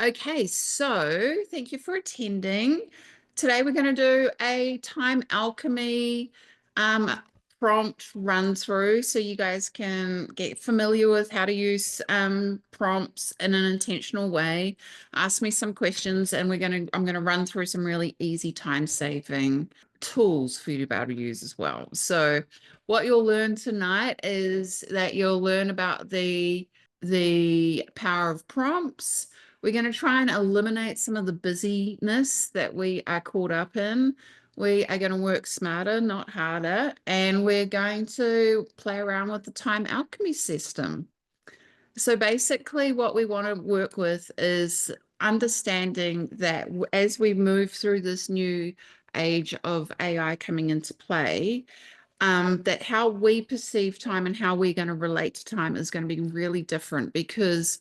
Okay, so thank you for attending. Today we're going to do a Time Alchemy prompt run through so you guys can get familiar with how to use prompts in an intentional way. Ask me some questions and I'm going to run through some really easy time-saving tools for you to be able to use as well. So what you'll learn tonight is that you'll learn about the power of prompts. We're going to try and eliminate some of the busyness that we are caught up in. We are going to work smarter, not harder, and we're going to play around with the time alchemy system. So basically what we want to work with is understanding that as we move through this new age of AI coming into play, that how we perceive time and how we're going to relate to time is going to be really different, because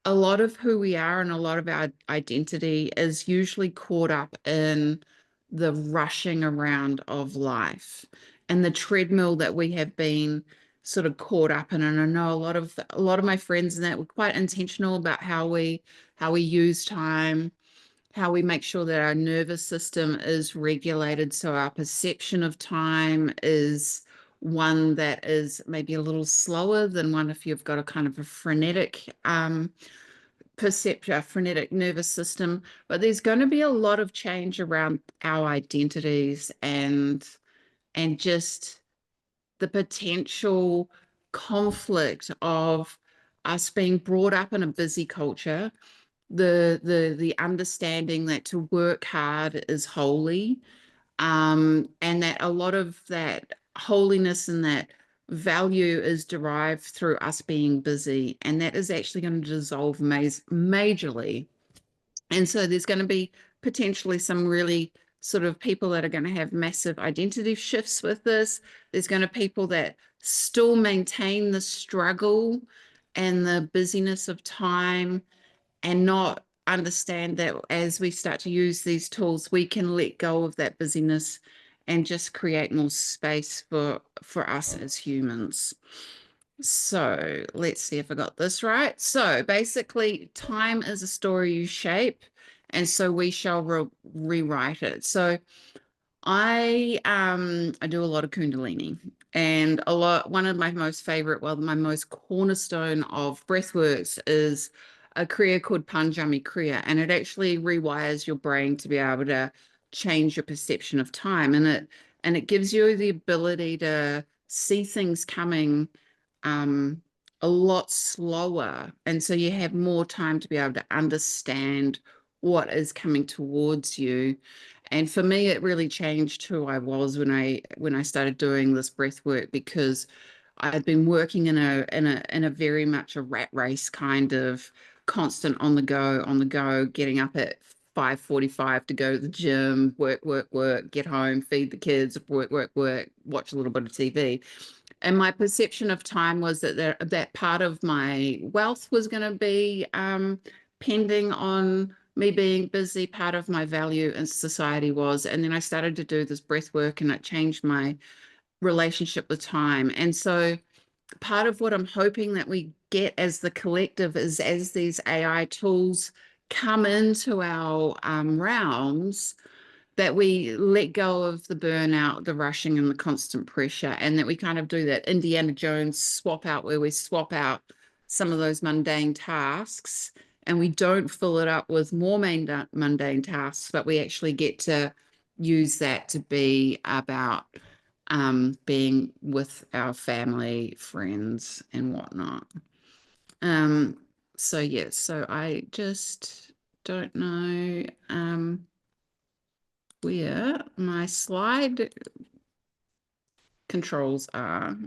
a lot of who we are and a lot of our identity is usually caught up in the rushing around of life and the treadmill that we have been sort of caught up in. And I know a lot of my friends and that were quite intentional about how we use time, how we make sure that our nervous system is regulated so our perception of time is one that is maybe a little slower than one if you've got a kind of a frenetic perception, a frenetic nervous system. But there's going to be a lot of change around our identities and just the potential conflict of us being brought up in a busy culture, the understanding that to work hard is holy, and that a lot of that holiness and that value is derived through us being busy, and that is actually going to dissolve majorly. And so there's going to be potentially some really sort of people that are going to have massive identity shifts with this. There's going to be people that still maintain the struggle and the busyness of time and not understand that as we start to use these tools, we can let go of that busyness and just create more space for us as humans. So let's see if I got this right. So basically, time is a story you shape, and so we shall rewrite it. So I do a lot of Kundalini, and one of my most favorite, well, my most cornerstone of breathworks is a kriya called Panjami Kriya, and it actually rewires your brain to be able to change your perception of time, and it gives you the ability to see things coming a lot slower, and so you have more time to be able to understand what is coming towards you. And for me, it really changed who I was when I started doing this breath work, because I'd been working in a very much a rat race kind of constant on the go, getting up at 5:45 to go to the gym, work, get home, feed the kids, work, watch a little bit of TV. And my perception of time was that part of my wealth was going to be pending on me being busy. Part of my value in society was. And then I started to do this breath work, and it changed my relationship with time. And so part of what I'm hoping that we get as the collective is, as these AI tools come into our realms, that we let go of the burnout, the rushing, and the constant pressure, and that we kind of do that Indiana Jones swap out, where we swap out some of those mundane tasks and we don't fill it up with more mundane tasks, but we actually get to use that to be about being with our family, friends, and whatnot. So yes, so I just don't know where my slide controls are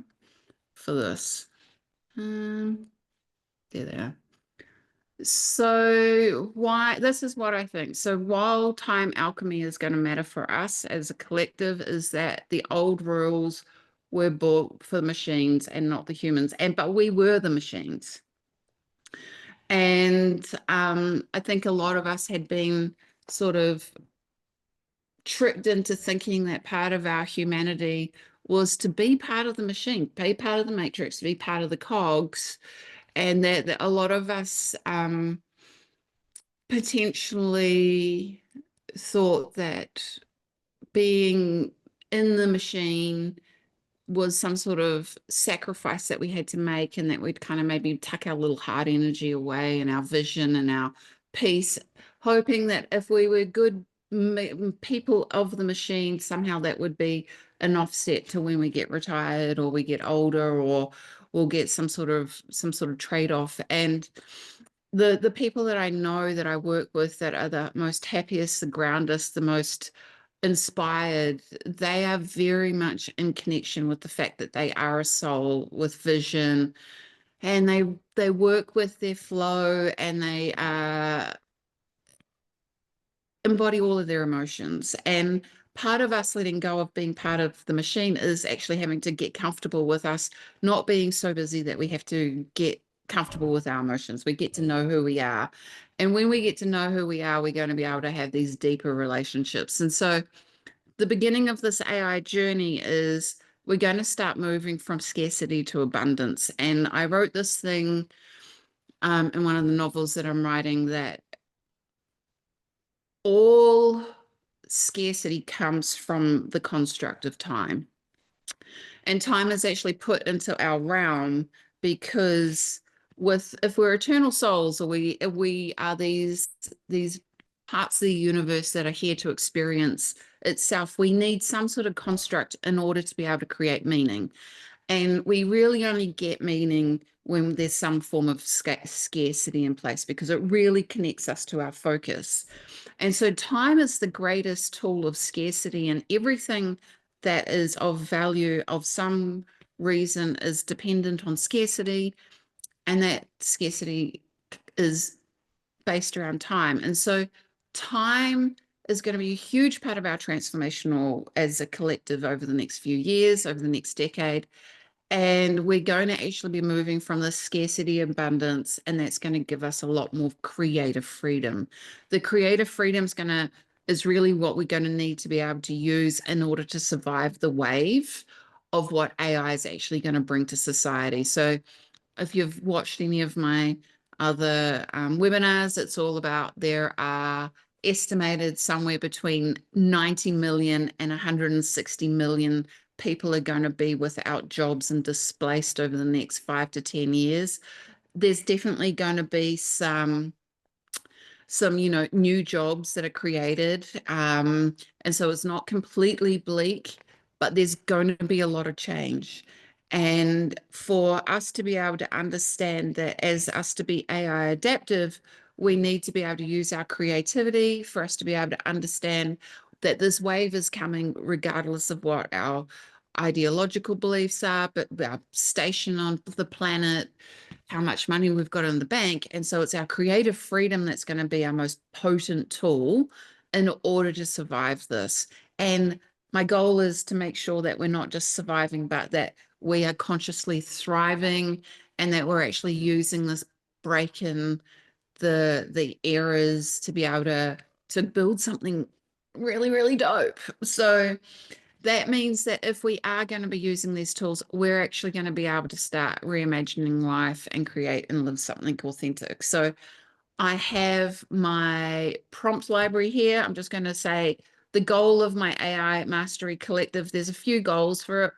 for this. There they are. So this is what I think. So while time alchemy is going to matter for us as a collective, is that the old rules were built for the machines and not the humans, but we were the machines. And I think a lot of us had been sort of tricked into thinking that part of our humanity was to be part of the machine, be part of the matrix, to be part of the cogs, and that a lot of us potentially thought that being in the machine was some sort of sacrifice that we had to make, and that we'd kind of maybe tuck our little heart energy away and our vision and our peace, hoping that if we were good people of the machine, somehow that would be an offset to when we get retired or we get older, or we'll get some sort of trade-off. And the people that I know that I work with that are the most happiest, the groundest, the most inspired, they are very much in connection with the fact that they are a soul with vision, and they work with their flow, and they embody all of their emotions. And part of us letting go of being part of the machine is actually having to get comfortable with us not being so busy that we have to get comfortable with our emotions. We get to know who we are. And when we get to know who we are, we're going to be able to have these deeper relationships. And so the beginning of this AI journey is we're going to start moving from scarcity to abundance. And I wrote this thing in one of the novels that I'm writing, that all scarcity comes from the construct of time. And time is actually put into our realm because if we're eternal souls, or if we are these parts of the universe that are here to experience itself, we need some sort of construct in order to be able to create meaning. And we really only get meaning when there's some form of scarcity in place, because it really connects us to our focus. And so time is the greatest tool of scarcity, and everything that is of value of some reason is dependent on scarcity, and that scarcity is based around time. And so time is going to be a huge part of our transformational as a collective over the next few years, over the next decade. And we're going to actually be moving from the scarcity abundance, and that's going to give us a lot more creative freedom. The creative freedom is really what we're going to need to be able to use in order to survive the wave of what AI is actually going to bring to society. So if you've watched any of my other webinars, it's all about there are estimated somewhere between 90 million and 160 million people are going to be without jobs and displaced over the next 5 to 10 years. There's definitely going to be some new jobs that are created. And so it's not completely bleak, but there's going to be a lot of change. And for us to be able to understand that, as us to be AI adaptive, we need to be able to use our creativity for us to be able to understand that this wave is coming regardless of what our ideological beliefs are, but our station on the planet, how much money we've got in the bank. And so it's our creative freedom that's going to be our most potent tool in order to survive this. And my goal is to make sure that we're not just surviving, but that we are consciously thriving, and that we're actually using this break in the eras to be able to build something really, really dope. So that means that if we are going to be using these tools, we're actually going to be able to start reimagining life and create and live something authentic. So I have my prompt library here. I'm just going to say the goal of my AI Mastery Collective. There's a few goals for it.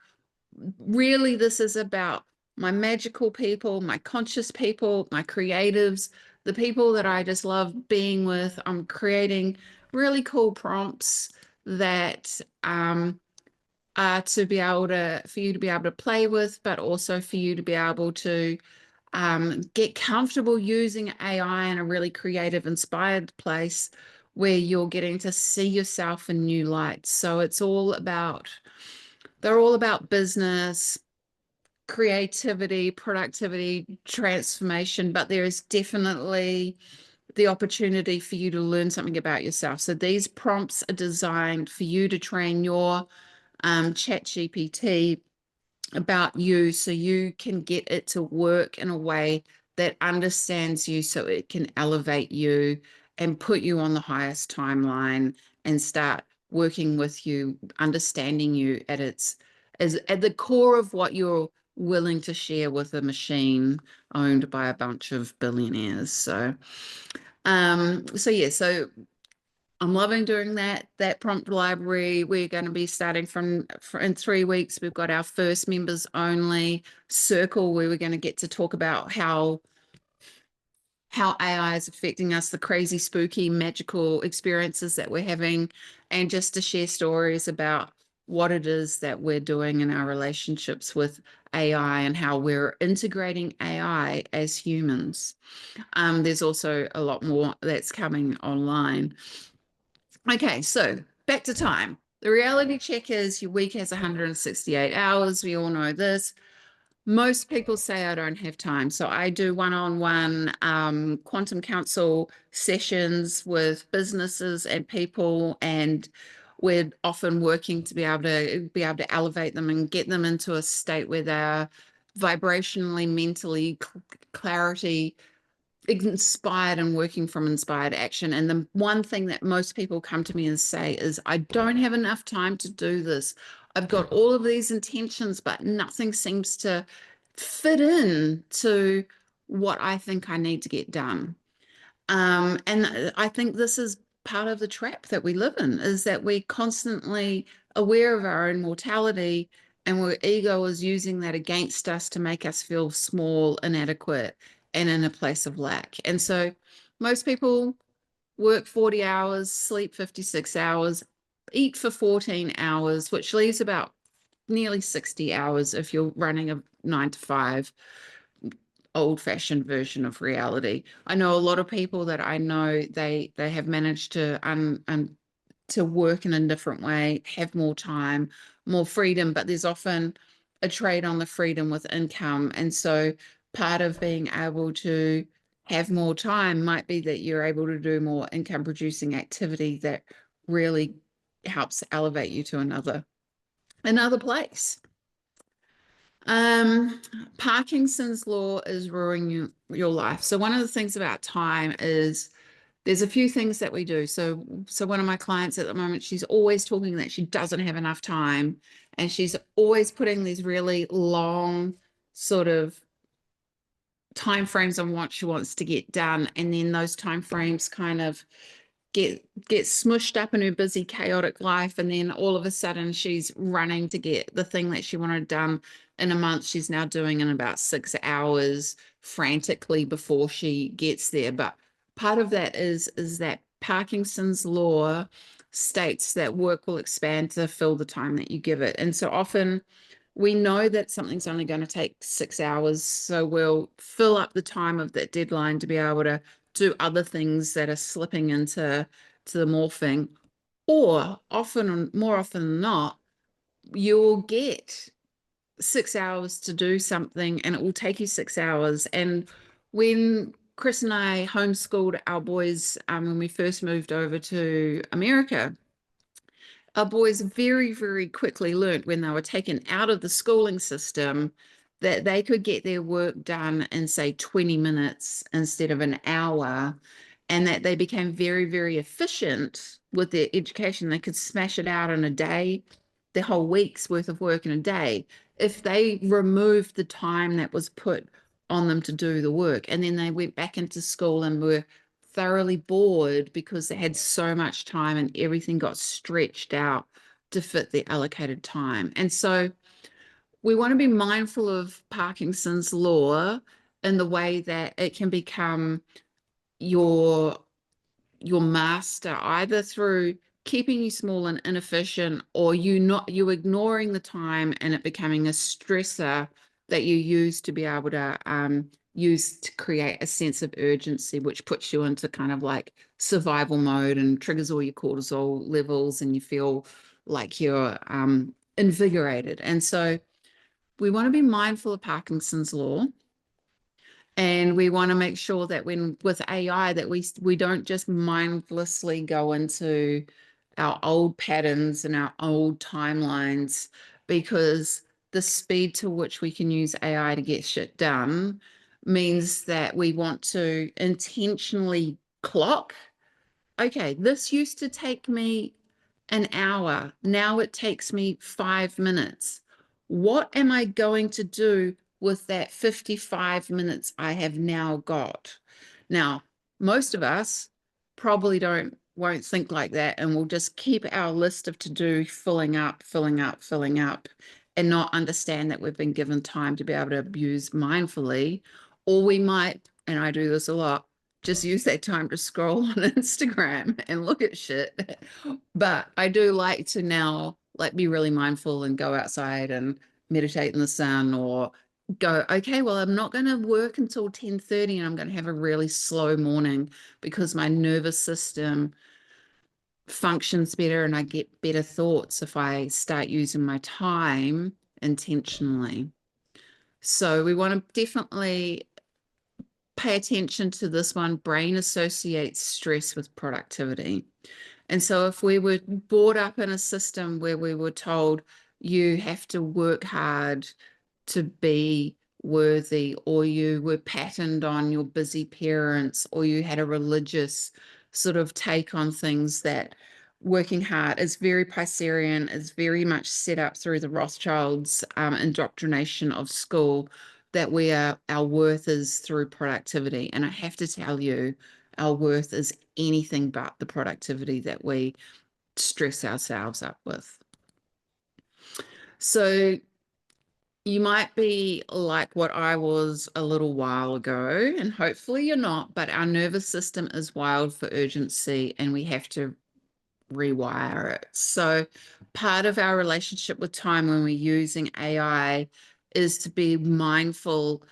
Really, this is about my magical people, my conscious people, my creatives, the people that I just love being with. I'm creating really cool prompts that to be able to, for you to be able to play with, but also for you to be able to get comfortable using AI in a really creative, inspired place where you're getting to see yourself in new lights. So they're all about business, creativity, productivity, transformation, but there is definitely the opportunity for you to learn something about yourself. So these prompts are designed for you to train your chat GPT about you, so you can get it to work in a way that understands you, so it can elevate you and put you on the highest timeline and start working with you, understanding you at the core of what you're willing to share with a machine owned by a bunch of billionaires. So So yeah, so I'm loving doing that prompt library. We're going to be starting in 3 weeks. We've got our first members only circle where we're going to get to talk about how AI is affecting us, the crazy, spooky, magical experiences that we're having, and just to share stories about what it is that we're doing in our relationships with AI and how we're integrating AI as humans. There's also a lot more that's coming online. Okay, so back to time. The reality check is your week has 168 hours. We all know this. Most people say I don't have time. So I do one-on-one quantum council sessions with businesses and people, and we're often working to be able to elevate them and get them into a state where they're vibrationally, mentally, clarity inspired and working from inspired action. And the one thing that most people come to me and say is, I don't have enough time to do this. I've got all of these intentions, but nothing seems to fit in to what I think I need to get done. And I think this is part of the trap that we live in, is that we're constantly aware of our own mortality, and our ego is using that against us to make us feel small, inadequate, and in a place of lack. And so most people work 40 hours, sleep 56 hours, eat for 14 hours, which leaves about nearly 60 hours if you're running a 9 to 5 old-fashioned version of reality. I know a lot of people that I know, they have managed to to work in a different way, have more time, more freedom, but there's often a trade on the freedom with income. And so part of being able to have more time might be that you're able to do more income producing activity that really helps elevate you to another place. Parkinson's law is ruining your life. So one of the things about time is there's a few things that we do. So one of my clients at the moment, she's always talking that she doesn't have enough time, and she's always putting these really long sort of time frames on what she wants to get done, and then those time frames kind of get smushed up in her busy, chaotic life, and then all of a sudden she's running to get the thing that she wanted done in a month. She's now doing in about 6 hours frantically before she gets there. But part of that is that Parkinson's law states that work will expand to fill the time that you give it. And so often we know that something's only going to take 6 hours, so we'll fill up the time of that deadline to be able to do other things that are slipping into the morphing. Or more often than not, you'll get 6 hours to do something, and it will take you 6 hours. And when Chris and I homeschooled our boys, when we first moved over to America, our boys very, very quickly learned, when they were taken out of the schooling system, that they could get their work done in, say, 20 minutes instead of an hour, and that they became very, very efficient with their education. They could smash it out in a day, their whole week's worth of work in a day, if they removed the time that was put on them to do the work. And then they went back into school and were thoroughly bored because they had so much time, and everything got stretched out to fit the allocated time. And so we want to be mindful of Parkinson's law in the way that it can become your master, either through keeping you small and inefficient, or you ignoring the time and it becoming a stressor that you use to be able to use to create a sense of urgency, which puts you into kind of like survival mode and triggers all your cortisol levels, and you feel like you're invigorated. And so we want to be mindful of Parkinson's law. And we want to make sure that with AI, that we don't just mindlessly go into our old patterns and our old timelines, because the speed to which we can use AI to get shit done means that we want to intentionally clock, okay, this used to take me an hour. Now it takes me 5 minutes. What am I going to do with that 55 minutes I have now got? Now, most of us probably won't think like that, and we'll just keep our list of to-do filling up, filling up, filling up, and not understand that we've been given time to be able to use mindfully. Or we might, and I do this a lot, just use that time to scroll on Instagram and look at shit. But I do like to now like be really mindful and go outside and meditate in the sun, or go, okay, well, I'm not going to work until 10:30 and I'm going to have a really slow morning because my nervous system functions better and I get better thoughts if I start using my time intentionally. So we want to definitely pay attention to this one. Brain associates stress with productivity. And so if we were brought up in a system where we were told you have to work hard to be worthy, or you were patterned on your busy parents, or you had a religious sort of take on things, that working hard is very Piscean, is very much set up through the Rothschilds' indoctrination of school, that our worth is through productivity. And I have to tell you, our worth is anything but the productivity that we stress ourselves up with. So you might be like what I was a little while ago, and hopefully you're not, but our nervous system is wild for urgency and we have to rewire it. So part of our relationship with time when we're using AI is to be mindful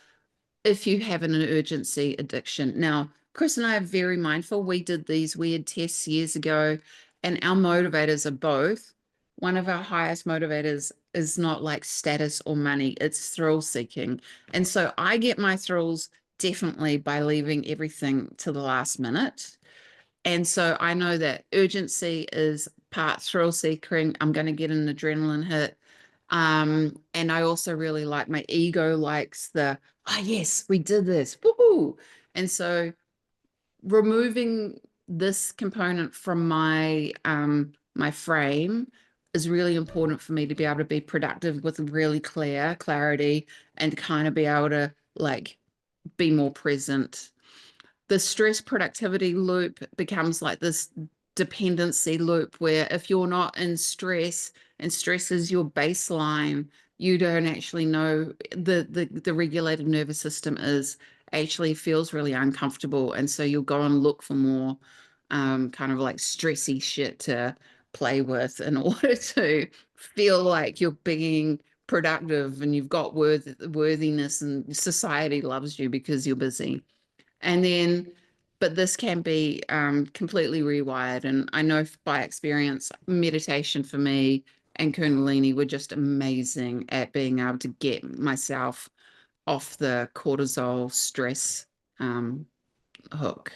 if you have an urgency addiction. Now, Chris and I are very mindful. We did these weird tests years ago, and our motivators are both. One of our highest motivators is not like status or money, it's thrill seeking. And so I get my thrills definitely by leaving everything to the last minute. And so I know that urgency is part thrill seeking. I'm going to get an adrenaline hit. And I also really like, my ego likes the, oh yes, we did this. Woohoo. And so removing this component from my my frame is really important for me to be able to be productive with really clarity, and kind of be able to like be more present. The stress productivity loop becomes like this dependency loop, where if you're not in stress and stress is your baseline, you don't actually know, the regulated nervous system is actually feels really uncomfortable. And so you'll go and look for more kind of like stressy shit to play with in order to feel like you're being productive and you've got worthiness and society loves you because you're busy. And then, but this can be completely rewired. And I know by experience, meditation for me and Kundalini were just amazing at being able to get myself off the cortisol stress hook.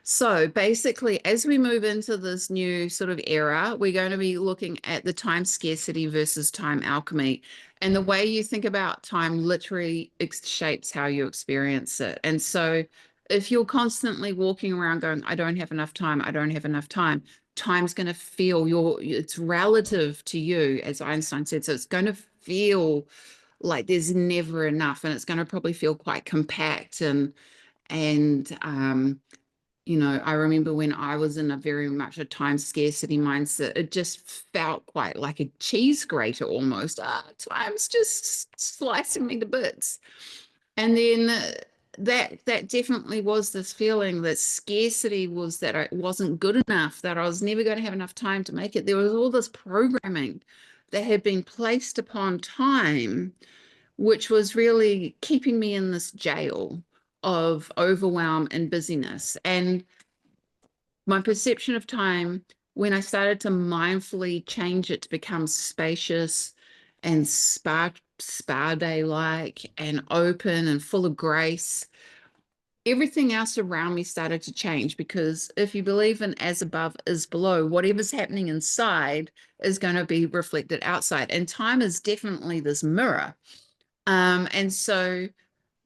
So basically, as we move into this new sort of era, we're going to be looking at the time scarcity versus time alchemy. And the way you think about time literally shapes how you experience it. And so if you're constantly walking around going, I don't have enough time, I don't have enough time, time's going to feel it's relative to you, as Einstein said. So it's going to feel like there's never enough, and it's going to probably feel quite compact and you know, I remember when I was in a very much a time scarcity mindset, it just felt quite like a cheese grater almost. Time's just slicing me to bits. And then that definitely was this feeling that scarcity was that it wasn't good enough, that I was never going to have enough time to make it. There was all this programming that had been placed upon time, which was really keeping me in this jail of overwhelm and busyness. And my perception of time, when I started to mindfully change it to become spacious and spa day like and open and full of grace, everything else around me started to change. Because if you believe in as above is below, whatever's happening inside is going to be reflected outside. And time is definitely this mirror. And so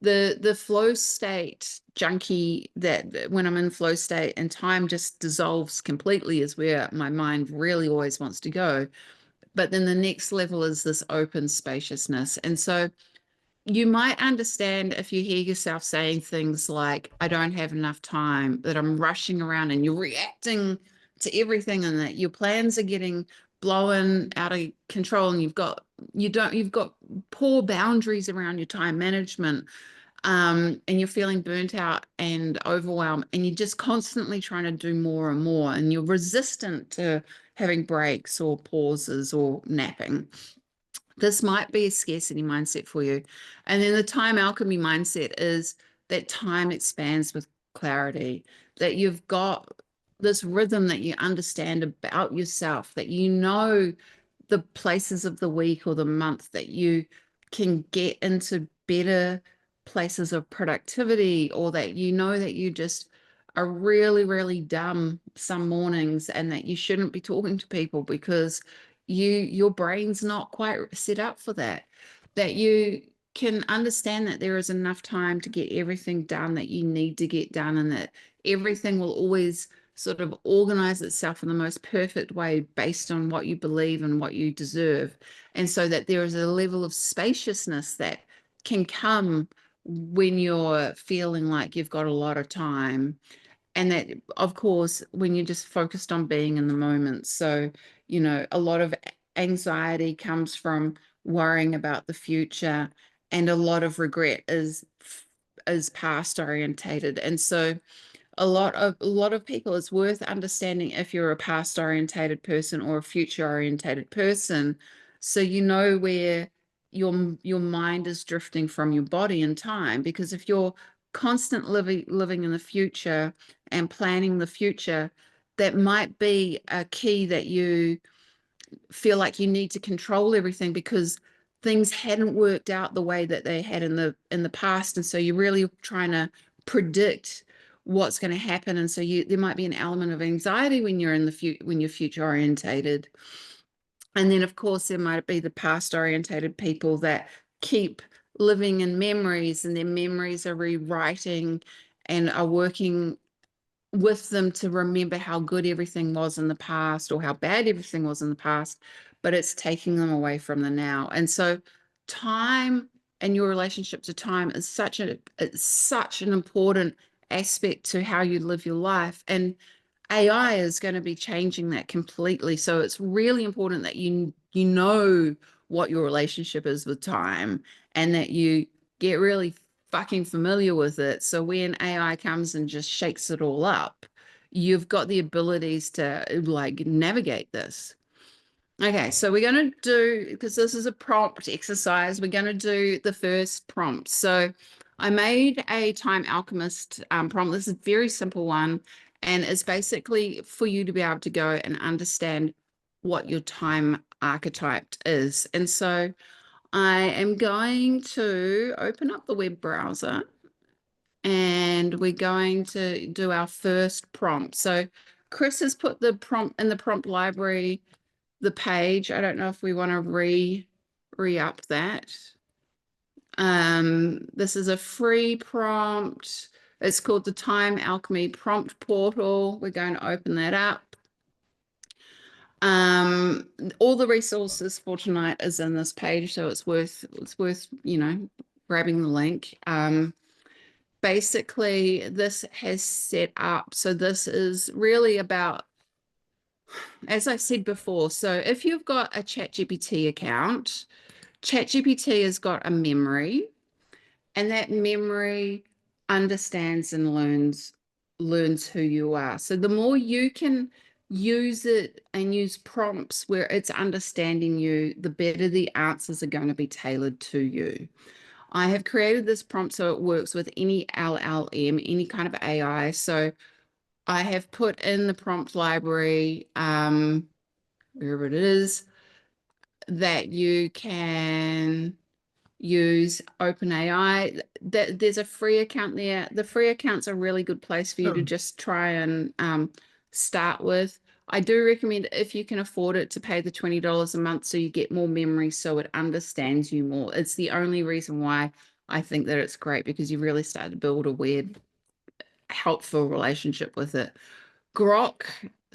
the flow state junkie, that when I'm in flow state and time just dissolves completely, is where my mind really always wants to go. But then the next level is this open spaciousness. And so you might understand if you hear yourself saying things like, I don't have enough time, that I'm rushing around, and you're reacting to everything, and that your plans are getting blown out of control, and you've got poor boundaries around your time management, and you're feeling burnt out and overwhelmed, and you're just constantly trying to do more and more, and you're resistant to having breaks or pauses or napping. This might be a scarcity mindset for you. And then the time alchemy mindset is that time expands with clarity, that you've got this rhythm that you understand about yourself, that you know the places of the week or the month that you can get into better places of productivity, or that you know that you just are really, really dumb some mornings, and that you shouldn't be talking to people because your brain's not quite set up for that, that you can understand that there is enough time to get everything done that you need to get done, and that everything will always sort of organize itself in the most perfect way based on what you believe and what you deserve. And so that there is a level of spaciousness that can come when you're feeling like you've got a lot of time. And that, of course, when you're just focused on being in the moment. So, a lot of anxiety comes from worrying about the future, and a lot of regret is past orientated. And so a lot of people, it's worth understanding if you're a past orientated person or a future orientated person, so you know where your mind is drifting from your body in time. Because if you're constant living in the future and planning the future, that might be a key that you feel like you need to control everything because things hadn't worked out the way that they had in the past. And so you're really trying to predict what's going to happen. And so there might be an element of anxiety when you're when you're future orientated. And then, of course, there might be the past orientated people that keep living in memories, and their memories are rewriting and are working with them to remember how good everything was in the past or how bad everything was in the past, but it's taking them away from the now. And so time and your relationship to time is it's such an important aspect to how you live your life. And AI is going to be changing that completely. So it's really important that you know what your relationship is with time, and that you get really fucking familiar with it. So when AI comes and just shakes it all up, you've got the abilities to like navigate this. Okay, so we're going to do, because this is a prompt exercise, we're going to do the first prompt. So I made a Time Alchemist prompt. This is a very simple one, and it's basically for you to be able to go and understand what your time archetype is. And so I am going to open up the web browser, and we're going to do our first prompt. So Chris has put the prompt in the prompt library, the page. I don't know if we want to re-up that. This is a free prompt. It's called the Time Alchemy Prompt Portal. We're going to open that up. All the resources for tonight is in this page, so it's worth grabbing the link. Basically, this has set up, so this is really about, as I said before, so if you've got a ChatGPT account, ChatGPT has got a memory, and that memory understands and learns who you are. So the more you can use it and use prompts where it's understanding you, the better the answers are going to be tailored to you. I have created this prompt so it works with any LLM, any kind of AI. So I have put in the prompt library, wherever it is, that you can use OpenAI. There's a free account there. The free account's a really good place for you to just try and start with. I do recommend, if you can afford it, to pay the $20 a month so you get more memory, so it understands you more. It's the only reason why I think that it's great, because you really start to build a weird, helpful relationship with it. Grok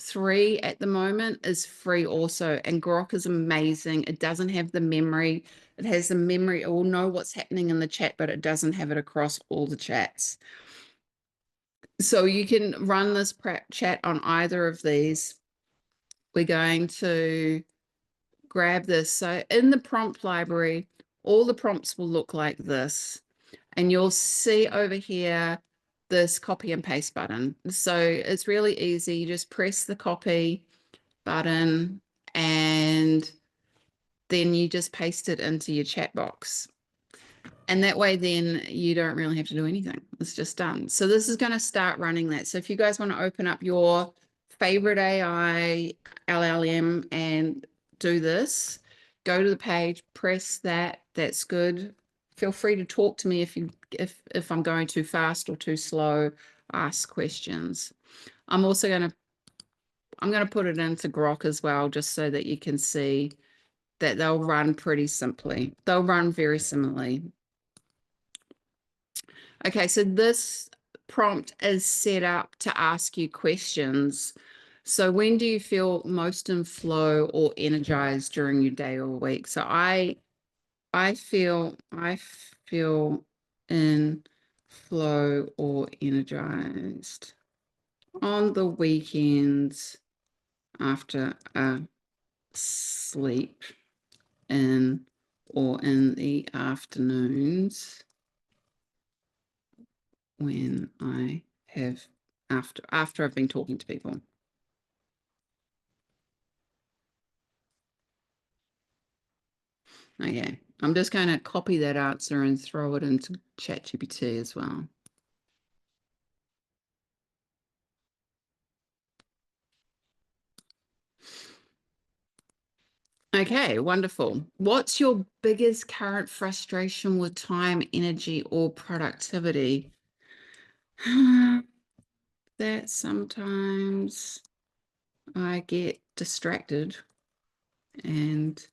3 at the moment is free also, and Grok is amazing. It doesn't have the memory. It has the memory. It will know what's happening in the chat, but it doesn't have it across all the chats. So you can run this chat on either of these. We're going to grab this. So in the prompt library, all the prompts will look like this. And you'll see over here this copy and paste button. So it's really easy. You just press the copy button and then you just paste it into your chat box. And that way then you don't really have to do anything. It's just done. So this is going to start running that. So if you guys want to open up your favorite AI LLM and do this, go to the page, press that. That's good. Feel free to talk to me if I'm going too fast or too slow. Ask questions. I'm going to put it into Grok as well, just so that you can see that they'll run pretty simply. They'll run very similarly. Okay, so this prompt is set up to ask you questions. So when do you feel most in flow or energized during your day or week? So I feel in flow or energized on the weekends after a sleep in or in the afternoons when I have after I've been talking to people. Okay, I'm just going to copy that answer and throw it into ChatGPT as well. Okay, wonderful. What's your biggest current frustration with time, energy, or productivity? That sometimes I get distracted and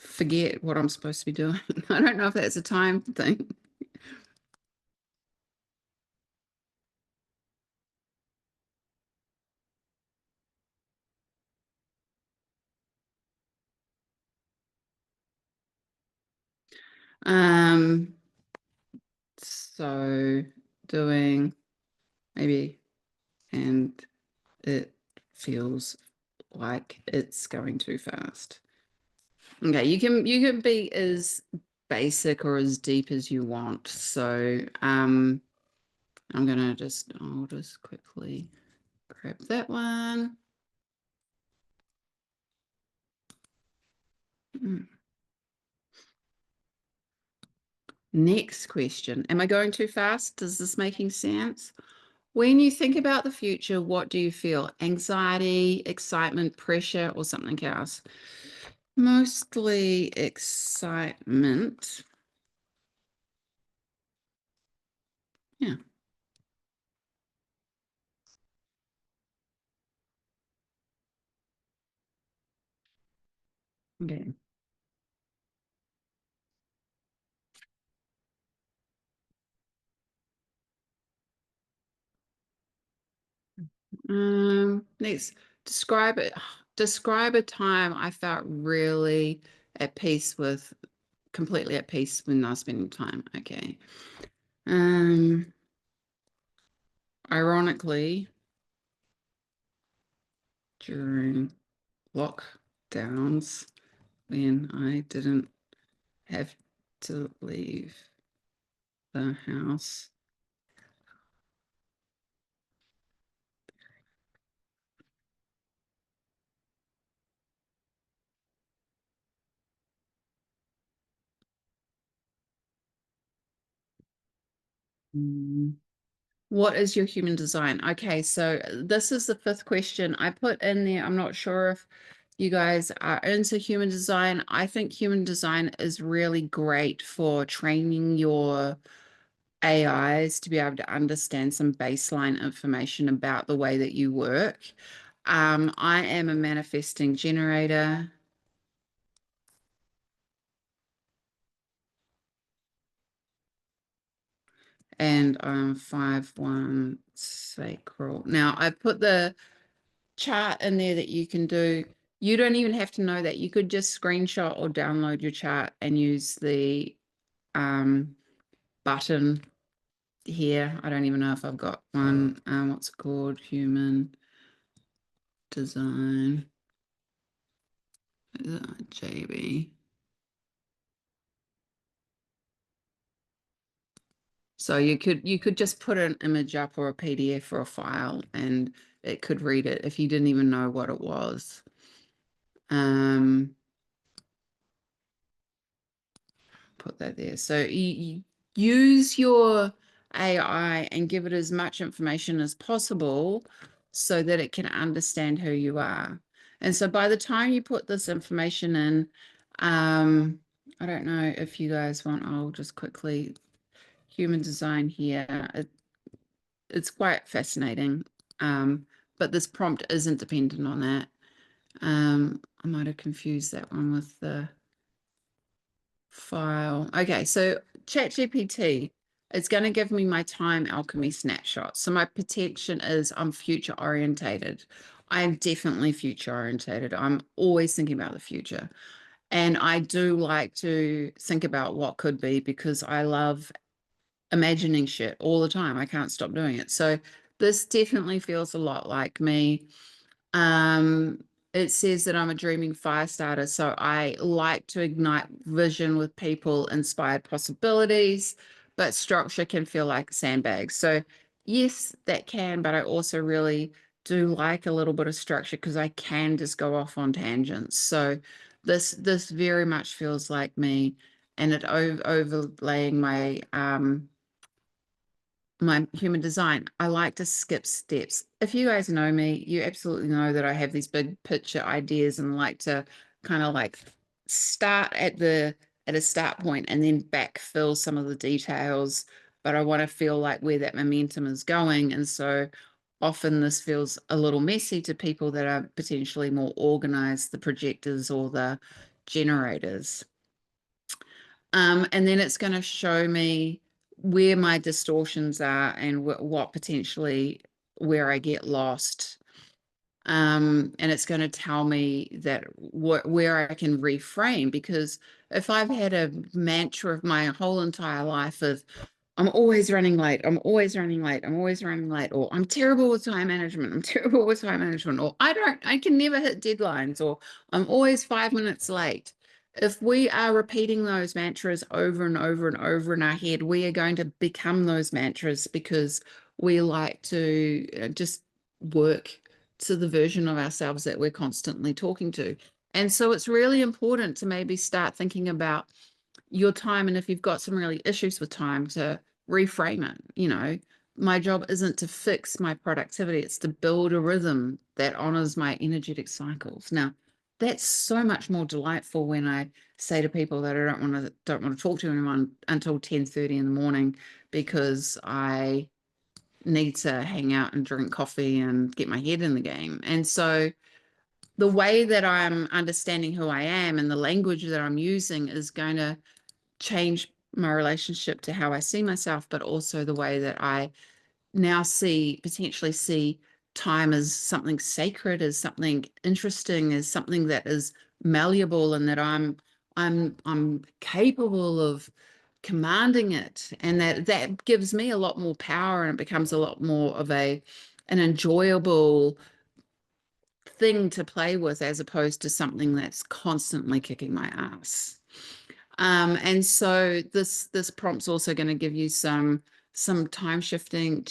forget what I'm supposed to be doing. I don't know if that's a time thing. So doing maybe, and it feels like it's going too fast. Okay, you can be as basic or as deep as you want. So I'm gonna I'll just quickly grab that one. Next question. Am I going too fast? Does this making sense? When you think about the future, what do you feel? Anxiety, excitement, pressure, or something else? Mostly excitement. Yeah. Okay. Next, describe it. Describe a time I felt really at peace with, completely at peace when I was spending time. Okay. Ironically, during lockdowns, when I didn't have to leave the house. What is your human design? Okay, so this is the 5th question I put in there. I'm not sure if you guys are into human design. I think human design is really great for training your AIs to be able to understand some baseline information about the way that you work. I am a manifesting generator. And I'm 5-1 sacral. Now I put the chart in there that you can do. You don't even have to know that. You could just screenshot or download your chart and use the button here. I don't even know if I've got one. What's it called? Human design. JB. So you could just put an image up or a PDF or a file and it could read it if you didn't even know what it was. Put that there. So you use your AI and give it as much information as possible so that it can understand who you are. And so by the time you put this information in, I don't know if you guys want, I'll just quickly, human design here. It's quite fascinating. But this prompt isn't dependent on that. I might have confused that one with the file. Okay, so ChatGPT is going to give me my time alchemy snapshot. So my protection is I'm future orientated. I'm definitely future orientated. I'm always thinking about the future. And I do like to think about what could be because I love imagining shit all the time. I can't stop doing it. So this definitely feels a lot like me. Um, it says that I'm a dreaming fire starter, so I like to ignite vision with people, inspired possibilities, but structure can feel like a sandbag. So yes, that can, but I also really do like a little bit of structure because I can just go off on tangents. So this very much feels like me, and it overlaying my human design, I like to skip steps. If you guys know me, you absolutely know that I have these big picture ideas and like to kind of like start at a start point and then backfill some of the details, but I want to feel like where that momentum is going. And so often this feels a little messy to people that are potentially more organized, the projectors or the generators. And then it's going to show me where my distortions are and what potentially where I get lost. And it's going to tell me that where I can reframe, because if I've had a mantra of my whole entire life of I'm always running late, I'm always running late, I'm always running late, or I'm terrible with time management, I'm terrible with time management, or I can never hit deadlines, or I'm always 5 minutes late. If we are repeating those mantras over and over and over in our head, we are going to become those mantras because we like to just work to the version of ourselves that we're constantly talking to. And so it's really important to maybe start thinking about your time, and if you've got some really issues with time, to reframe it. My job isn't to fix my productivity, it's to build a rhythm that honors my energetic cycles. Now that's so much more delightful when I say to people that I don't want to talk to anyone until 10:30 in the morning because I need to hang out and drink coffee and get my head in the game. And so the way that I'm understanding who I am and the language that I'm using is going to change my relationship to how I see myself, but also the way that I now potentially see time as something sacred, as something interesting, as something that is malleable, and that I'm capable of commanding it, and that gives me a lot more power, and it becomes a lot more of an enjoyable thing to play with as opposed to something that's constantly kicking my ass. And so this prompt's also going to give you some time shifting,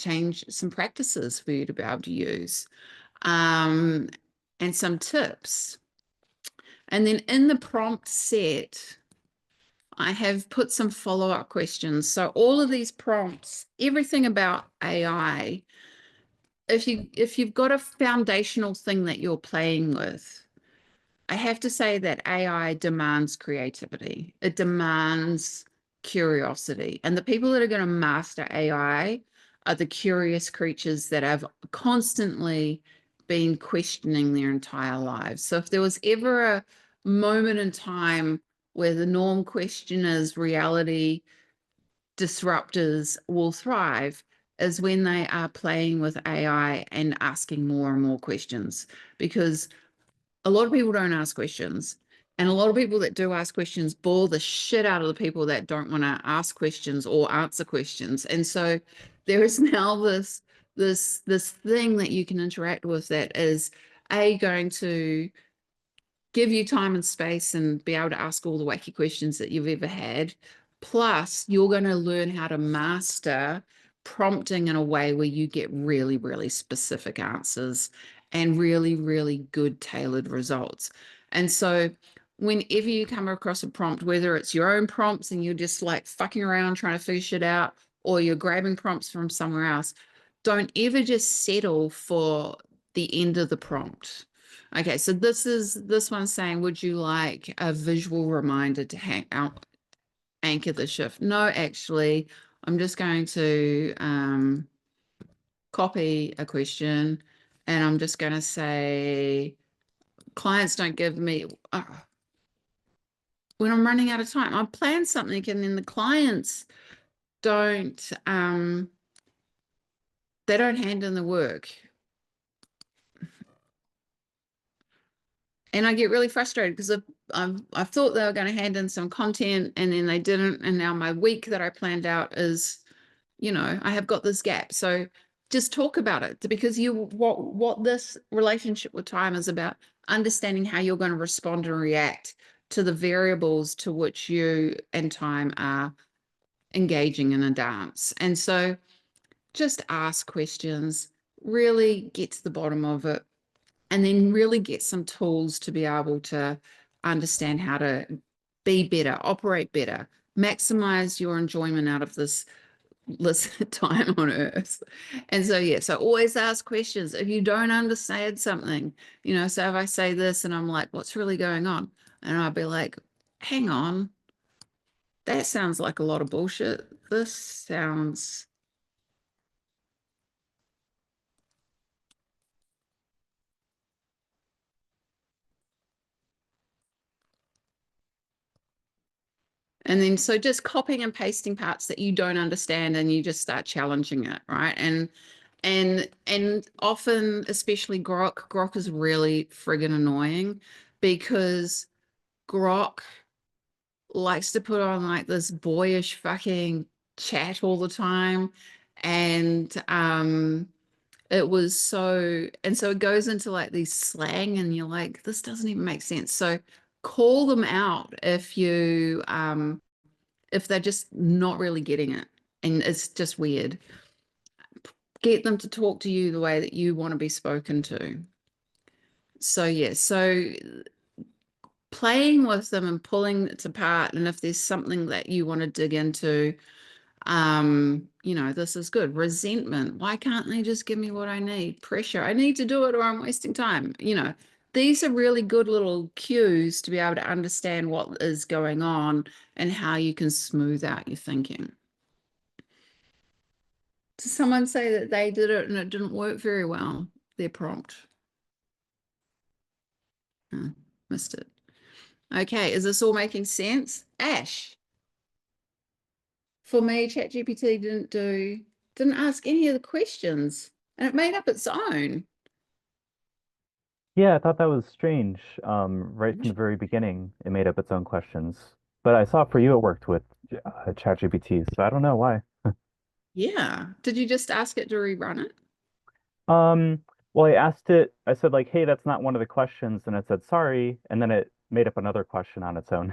some practices for you to be able to use, and some tips. And then in the prompt set, I have put some follow-up questions. So all of these prompts, everything about AI, if you've got a foundational thing that you're playing with, I have to say that AI demands creativity. It demands curiosity. And the people that are going to master AI are the curious creatures that have constantly been questioning their entire lives. So if there was ever a moment in time where the norm questioners, reality disruptors will thrive, is when they are playing with AI and asking more and more questions, because a lot of people don't ask questions. And a lot of people that do ask questions bore the shit out of the people that don't want to ask questions or answer questions. And so there is now this thing that you can interact with that is going to give you time and space and be able to ask all the wacky questions that you've ever had. Plus, you're going to learn how to master prompting in a way where you get really, really specific answers and really, really good tailored results. And so, whenever you come across a prompt, whether it's your own prompts and you're just like fucking around trying to figure shit out, or you're grabbing prompts from somewhere else, don't ever just settle for the end of the prompt. Okay, so this one saying, would you like a visual reminder to hang out, anchor the shift? No, actually, I'm just going to copy a question and I'm just going to say, clients don't give me, when I'm running out of time, I plan something and then the clients don't, they don't hand in the work. And I get really frustrated because I thought they were going to hand in some content and then they didn't. And now my week that I planned out is, I have got this gap. So just talk about it, because what this relationship with time is about, understanding how you're going to respond and react to the variables to which you and time are engaging in a dance. And so just ask questions, really get to the bottom of it, and then really get some tools to be able to understand how to be better, operate better, maximize your enjoyment out of this time on earth. And so, yeah, so always ask questions. If you don't understand something, so if I say this and I'm like, what's really going on? And I'll be like, hang on, that sounds like a lot of bullshit. This sounds And then so just copying and pasting parts that you don't understand and you just start challenging it, right? And often, especially Grok is really friggin' annoying, because Grok likes to put on like this boyish fucking chat all the time. And so it goes into like these slang and you're like, this doesn't even make sense. So call them out if they're just not really getting it and it's just weird. Get them to talk to you the way that you want to be spoken to. So yeah, so playing with them and pulling it apart, and if there's something that you want to dig into, this is good. Resentment, why can't they just give me what I need? Pressure, I need to do it or I'm wasting time. These are really good little cues to be able to understand what is going on and how you can smooth out your thinking. Did someone say that they did it and it didn't work very well, their prompt? Oh, missed it. Okay, is this all making sense? Ash, for me, ChatGPT didn't ask any of the questions and it made up its own. Yeah, I thought that was strange. Right from the very beginning, it made up its own questions. But I saw for you it worked with ChatGPT, so I don't know why. Yeah. Did you just ask it to rerun it? Um, well, I asked it, I said like, hey, that's not one of the questions, and it said sorry, and then it made up another question on its own.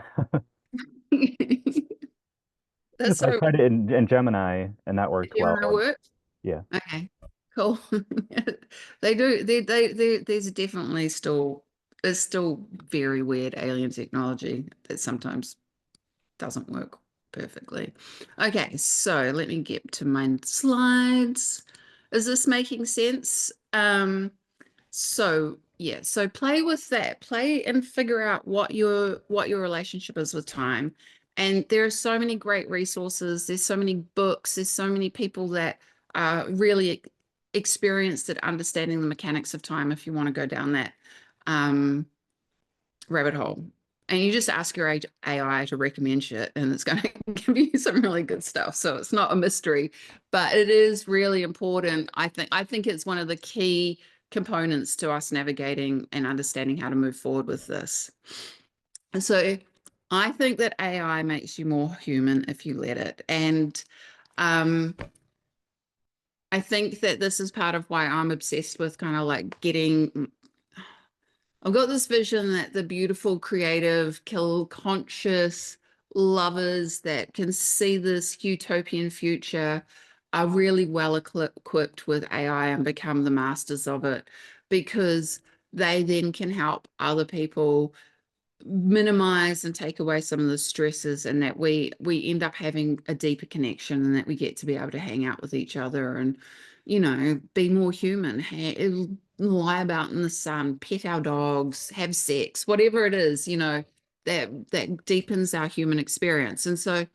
That's I so tried it in Gemini, and that worked you and I well. worked. Yeah. Okay, cool. They do. There's definitely there's still very weird alien technology that sometimes doesn't work perfectly. Okay, so let me get to my slides. Is this making sense? So yeah, so play with that. Play and figure out what your relationship is with time. And there are so many great resources. There's so many books. There's so many people that are really experienced at understanding the mechanics of time if you want to go down that um, rabbit hole. And you just ask your AI to recommend shit, and it's going to give you some really good stuff. So it's not a mystery, but it is really important. I think it's one of the key components to us navigating and understanding how to move forward with this. And so I think that AI makes you more human if you let it. And I think that this is part of why I'm obsessed with kind of like I've got this vision that the beautiful, creative, conscious lovers that can see this utopian future are really well equipped with AI and become the masters of it, because they then can help other people minimize and take away some of the stresses, and that we end up having a deeper connection, and that we get to be able to hang out with each other and, you know, be more human, lie about in the sun, pet our dogs, have sex, whatever it is, you know, that deepens our human experience. And so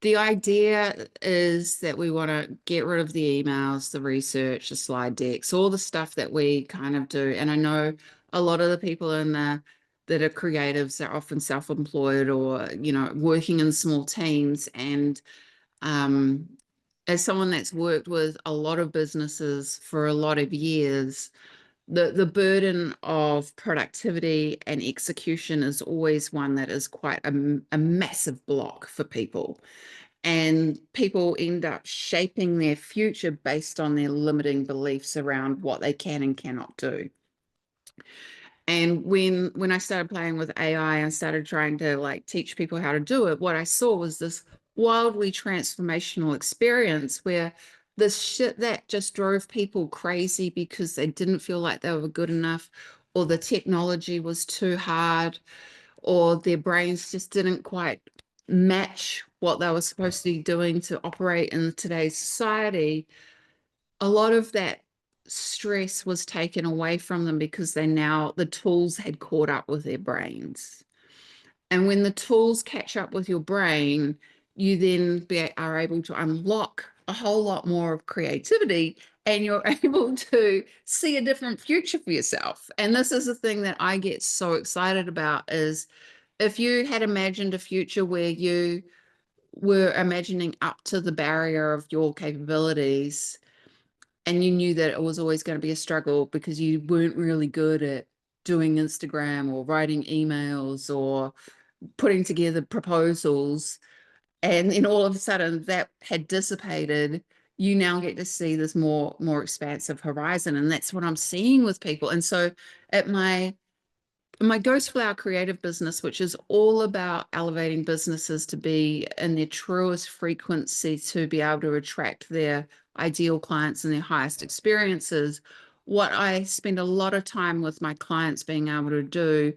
the idea is that we want to get rid of the emails, the research, the slide decks, all the stuff that we kind of do. And I know a lot of the people that are creatives are often self-employed or, you know, working in small teams. And as someone that's worked with a lot of businesses for a lot of years, the burden of productivity and execution is always one that is quite a massive block for people. And people end up shaping their future based on their limiting beliefs around what they can and cannot do. And when I started playing with AI and started trying to like teach people how to do it, what I saw was this wildly transformational experience where the shit that just drove people crazy because they didn't feel like they were good enough, or the technology was too hard, or their brains just didn't quite match what they were supposed to be doing to operate in today's society, a lot of that stress was taken away from them because the tools had caught up with their brains. And when the tools catch up with your brain, you then are able to unlock a whole lot more of creativity, and you're able to see a different future for yourself. And this is the thing that I get so excited about, is if you had imagined a future where you were imagining up to the barrier of your capabilities, and you knew that it was always going to be a struggle because you weren't really good at doing Instagram or writing emails or putting together proposals, and then all of a sudden that had dissipated, you now get to see this more expansive horizon. And that's what I'm seeing with people. And so at my Ghost Flower creative business, which is all about elevating businesses to be in their truest frequency, to be able to attract their ideal clients and their highest experiences, what I spend a lot of time with my clients being able to do,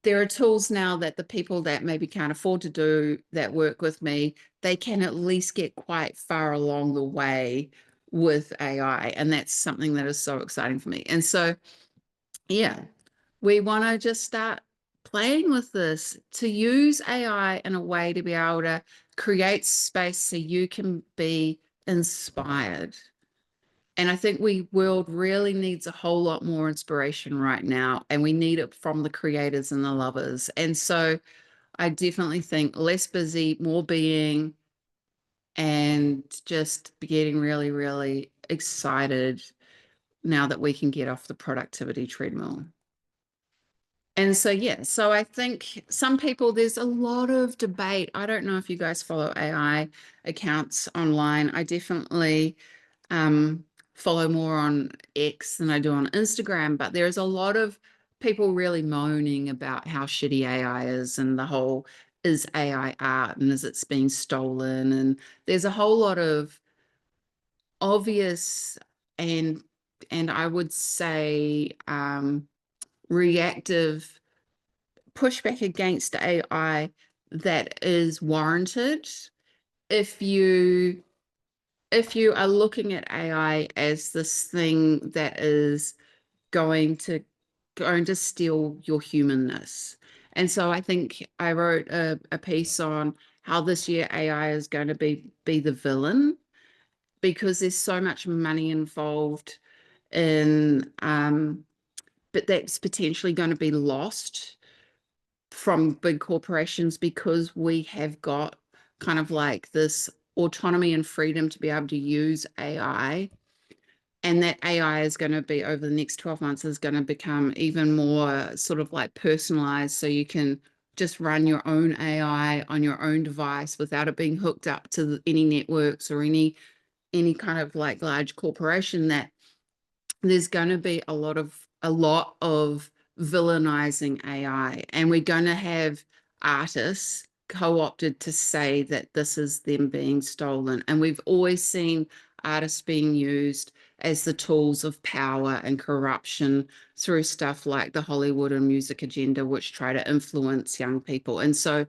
there are tools now that the people that maybe can't afford to do that work with me, they can at least get quite far along the way with AI. And that's something that is so exciting for me. And so, yeah, we want to just start playing with this, to use AI in a way to be able to create space so you can be inspired. And I think world really needs a whole lot more inspiration right now, and we need it from the creators and the lovers. And so I definitely think less busy, more being, and just getting really, really excited now that we can get off the productivity treadmill. And so, yeah, so I think some people, there's a lot of debate. I don't know if you guys follow AI accounts online. I definitely follow more on X than I do on Instagram, but there's a lot of people really moaning about how shitty AI is, and the whole, is AI art, and is it's being stolen? And there's a whole lot of obvious and I would say reactive pushback against AI that is warranted if you are looking at AI as this thing that is going to steal your humanness. And so I think I wrote a piece on how this year AI is going to be the villain, because there's so much money involved in but that's potentially going to be lost from big corporations, because we have got kind of like this autonomy and freedom to be able to use AI. And that AI is going to be, over the next 12 months, is going to become even more sort of like personalized. So you can just run your own AI on your own device without it being hooked up to any networks or any kind of like large corporation. That there's going to be a lot of villainizing AI, and we're going to have artists co-opted to say that this is them being stolen. And we've always seen artists being used as the tools of power and corruption through stuff like the Hollywood and music agenda, which try to influence young people. And so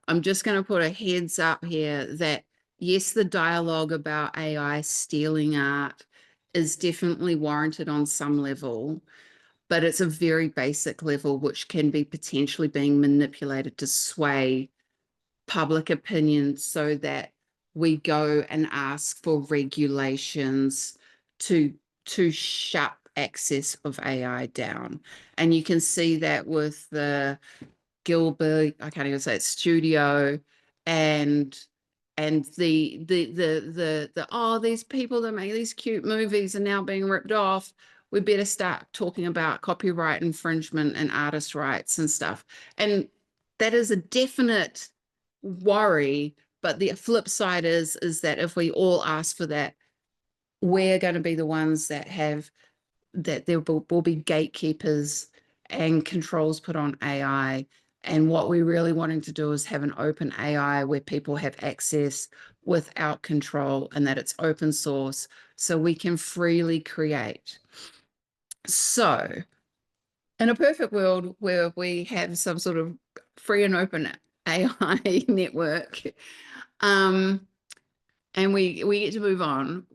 I'm just going to put a heads up here that yes, the dialogue about AI stealing art is definitely warranted on some level, but it's a very basic level which can be potentially being manipulated to sway public opinion, so that we go and ask for regulations to shut access of AI down. And you can see that with the Gilbert, I can't even say it, studio, and the oh, these people that make these cute movies are now being ripped off. We better start talking about copyright infringement and artist rights and stuff. And that is a definite worry. But the flip side is that if we all ask for that, we're going to be the ones that have that there will be gatekeepers and controls put on AI. And what we're really wanting to do is have an open AI where people have access without control, and that it's open source so we can freely create. So in a perfect world where we have some sort of free and open AI network, and we get to move on,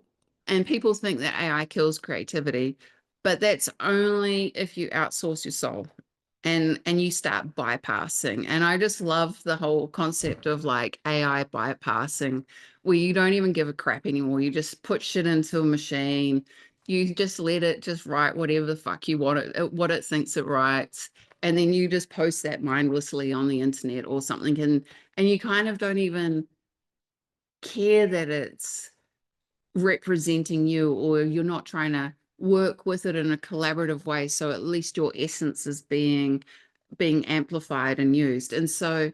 and people think that AI kills creativity, but that's only if you outsource your soul and you start bypassing. And I just love the whole concept of like AI bypassing, where you don't even give a crap anymore. You just put shit into a machine. You just let it just write whatever the fuck you want it, what it thinks it writes. And then you just post that mindlessly on the internet or something. And you kind of don't even care that it's representing you, or you're not trying to work with it in a collaborative way, so at least your essence is being amplified and used. And so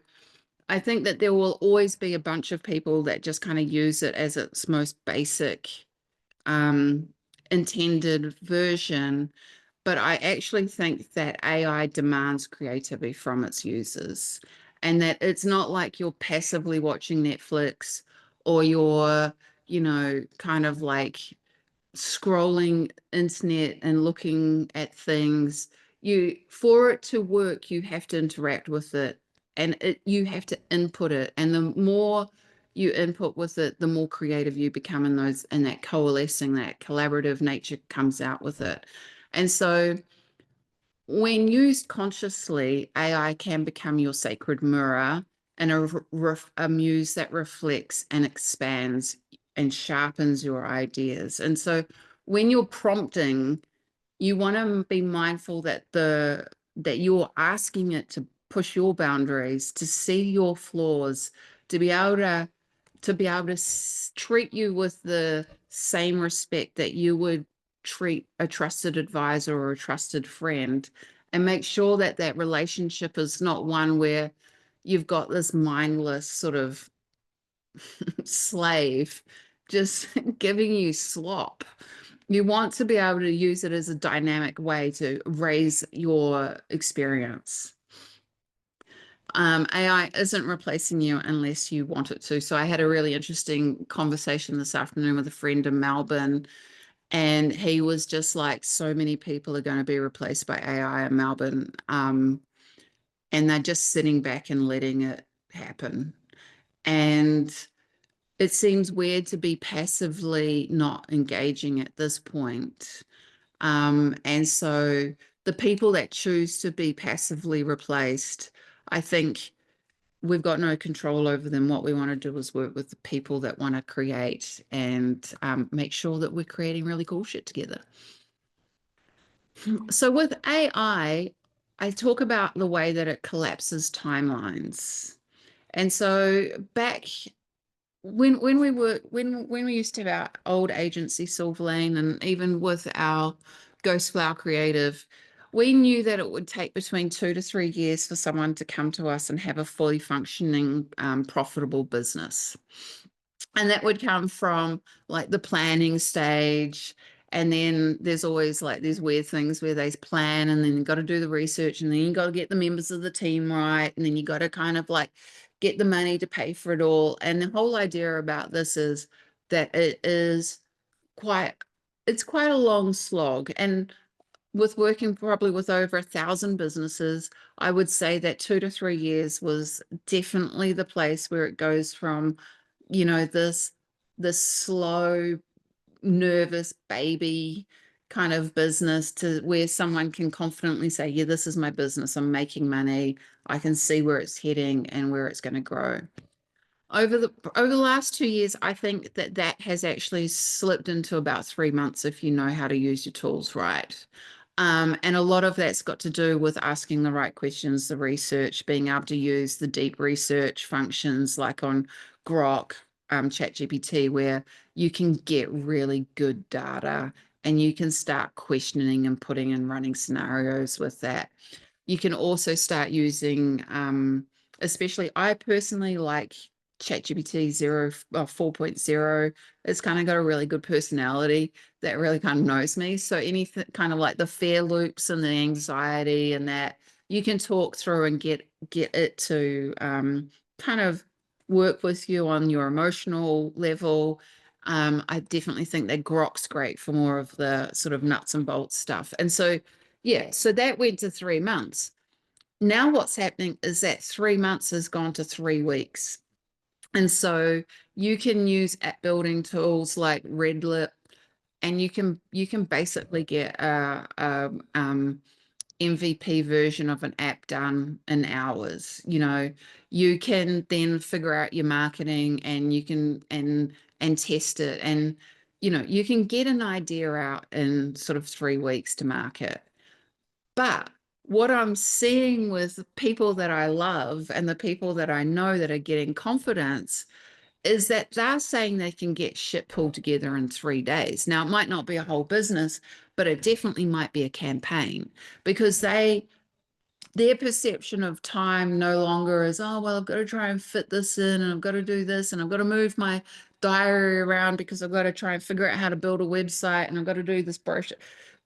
I think that there will always be a bunch of people that just kind of use it as its most basic intended version. But I actually think that AI demands creativity from its users, and that it's not like you're passively watching Netflix, or you're, kind of like scrolling internet and looking at things. For it to work, you have to interact with it, and you have to input it. And the more you input with it, the more creative you become in those, and that coalescing, that collaborative nature comes out with it. And so when used consciously, AI can become your sacred mirror, and a muse that reflects and expands and sharpens your ideas. And so when you're prompting, you want to be mindful that you're asking it to push your boundaries, to see your flaws, to be able to treat you with the same respect that you would treat a trusted advisor or a trusted friend, and make sure that that relationship is not one where you've got this mindless sort of slave just giving you slop. You want to be able to use it as a dynamic way to raise your experience. AI isn't replacing you unless you want it to. So I had a really interesting conversation this afternoon with a friend in Melbourne, and he was just like, so many people are going to be replaced by AI in Melbourne, and they're just sitting back and letting it happen. And it seems weird to be passively not engaging at this point. And so the people that choose to be passively replaced, I think we've got no control over them. What we want to do is work with the people that want to create, and make sure that we're creating really cool shit together. So with AI, I talk about the way that it collapses timelines. And so back when we were when we used to have our old agency Silverlane, and even with our Ghost Flower Creative, we knew that it would take between 2 to 3 years for someone to come to us and have a fully functioning, profitable business. And that would come from like the planning stage. And then there's always like these weird things where they plan, and then you got to do the research, and then you got to get the members of the team right. And then you got to kind of like get the money to pay for it all. And the whole idea about this is that quite, it's quite a long slog. And with working probably with over 1,000 businesses, I would say that 2 to 3 years was definitely the place where it goes from, this slow, nervous baby kind of business to where someone can confidently say, yeah, this is my business. I'm making money. I can see where it's heading and where it's going to grow. Over the last 2 years, I think that has actually slipped into about 3 months if you know how to use your tools right. And a lot of that's got to do with asking the right questions, the research, being able to use the deep research functions like on Grok, ChatGPT, where you can get really good data and you can start questioning and putting and running scenarios with that. You can also start using, especially I personally like ChatGPT 4.0. It's kind of got a really good personality that really kind of knows me. So anything kind of like the fear loops and the anxiety and that, you can talk through and get it to kind of work with you on your emotional level. I definitely think that Grok's great for more of the sort of nuts and bolts stuff. And so yeah, so that went to 3 months. Now what's happening is that 3 months has gone to 3 weeks. And so you can use app building tools like Redlip, and you can basically get a MVP version of an app done in hours. You can then figure out your marketing, and you can and test it, and you can get an idea out in sort of 3 weeks to market. But what I'm seeing with people that I love and the people that I know that are getting confidence is that they're saying they can get shit pulled together in 3 days. Now, it might not be a whole business, but it definitely might be a campaign, because their perception of time no longer is, oh, well, I've got to try and fit this in, and I've got to do this, and I've got to move my diary around because I've got to try and figure out how to build a website, and I've got to do this brochure,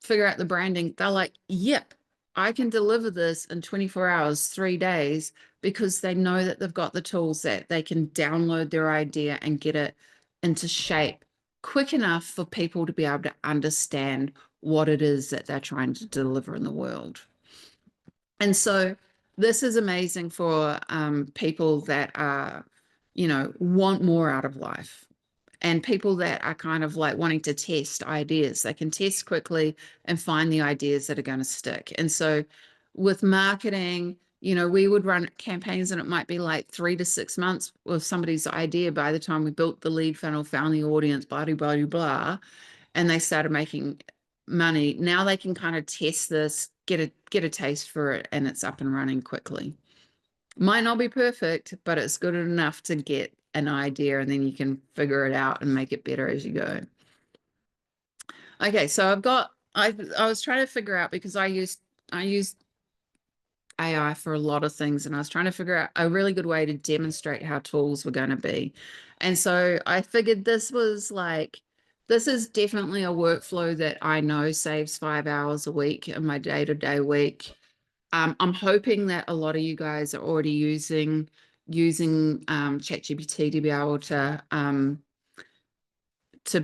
figure out the branding. They're like, yep, I can deliver this in 24 hours, 3 days, because they know that they've got the tools that they can download their idea and get it into shape quick enough for people to be able to understand what it is that they're trying to deliver in the world. And so this is amazing for people that are, want more out of life, and people that are kind of like wanting to test ideas. They can test quickly and find the ideas that are going to stick. And so with marketing, we would run campaigns, and it might be like 3 to 6 months with somebody's idea. By the time we built the lead funnel, found the audience, blah, blah, blah, blah, and they started making money. Now they can kind of test this, get a taste for it, and it's up and running quickly. Might not be perfect, but it's good enough to get an idea, and then you can figure it out and make it better as you go. Okay, so I was trying to figure out, because I used AI for a lot of things, and I was trying to figure out a really good way to demonstrate how tools were going to be. And so I figured this is definitely a workflow that I know saves 5 hours a week in my day-to-day week. I'm hoping that a lot of you guys are already using ChatGPT to be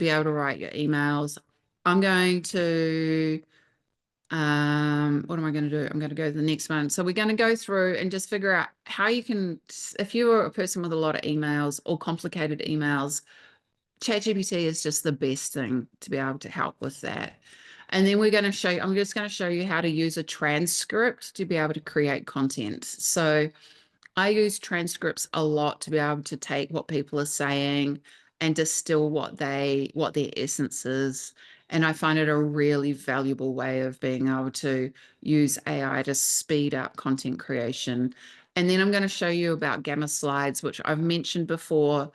able to write your emails. I'm going to what am I going to do? I'm going to go to the next one. So we're going to go through and just figure out how you can, if you're a person with a lot of emails or complicated emails, ChatGPT is just the best thing to be able to help with that. And then I'm just going to show you how to use a transcript to be able to create content. So I use transcripts a lot to be able to take what people are saying and distill what their essence is. And I find it a really valuable way of being able to use AI to speed up content creation. And then I'm going to show you about Gamma Slides, which I've mentioned before.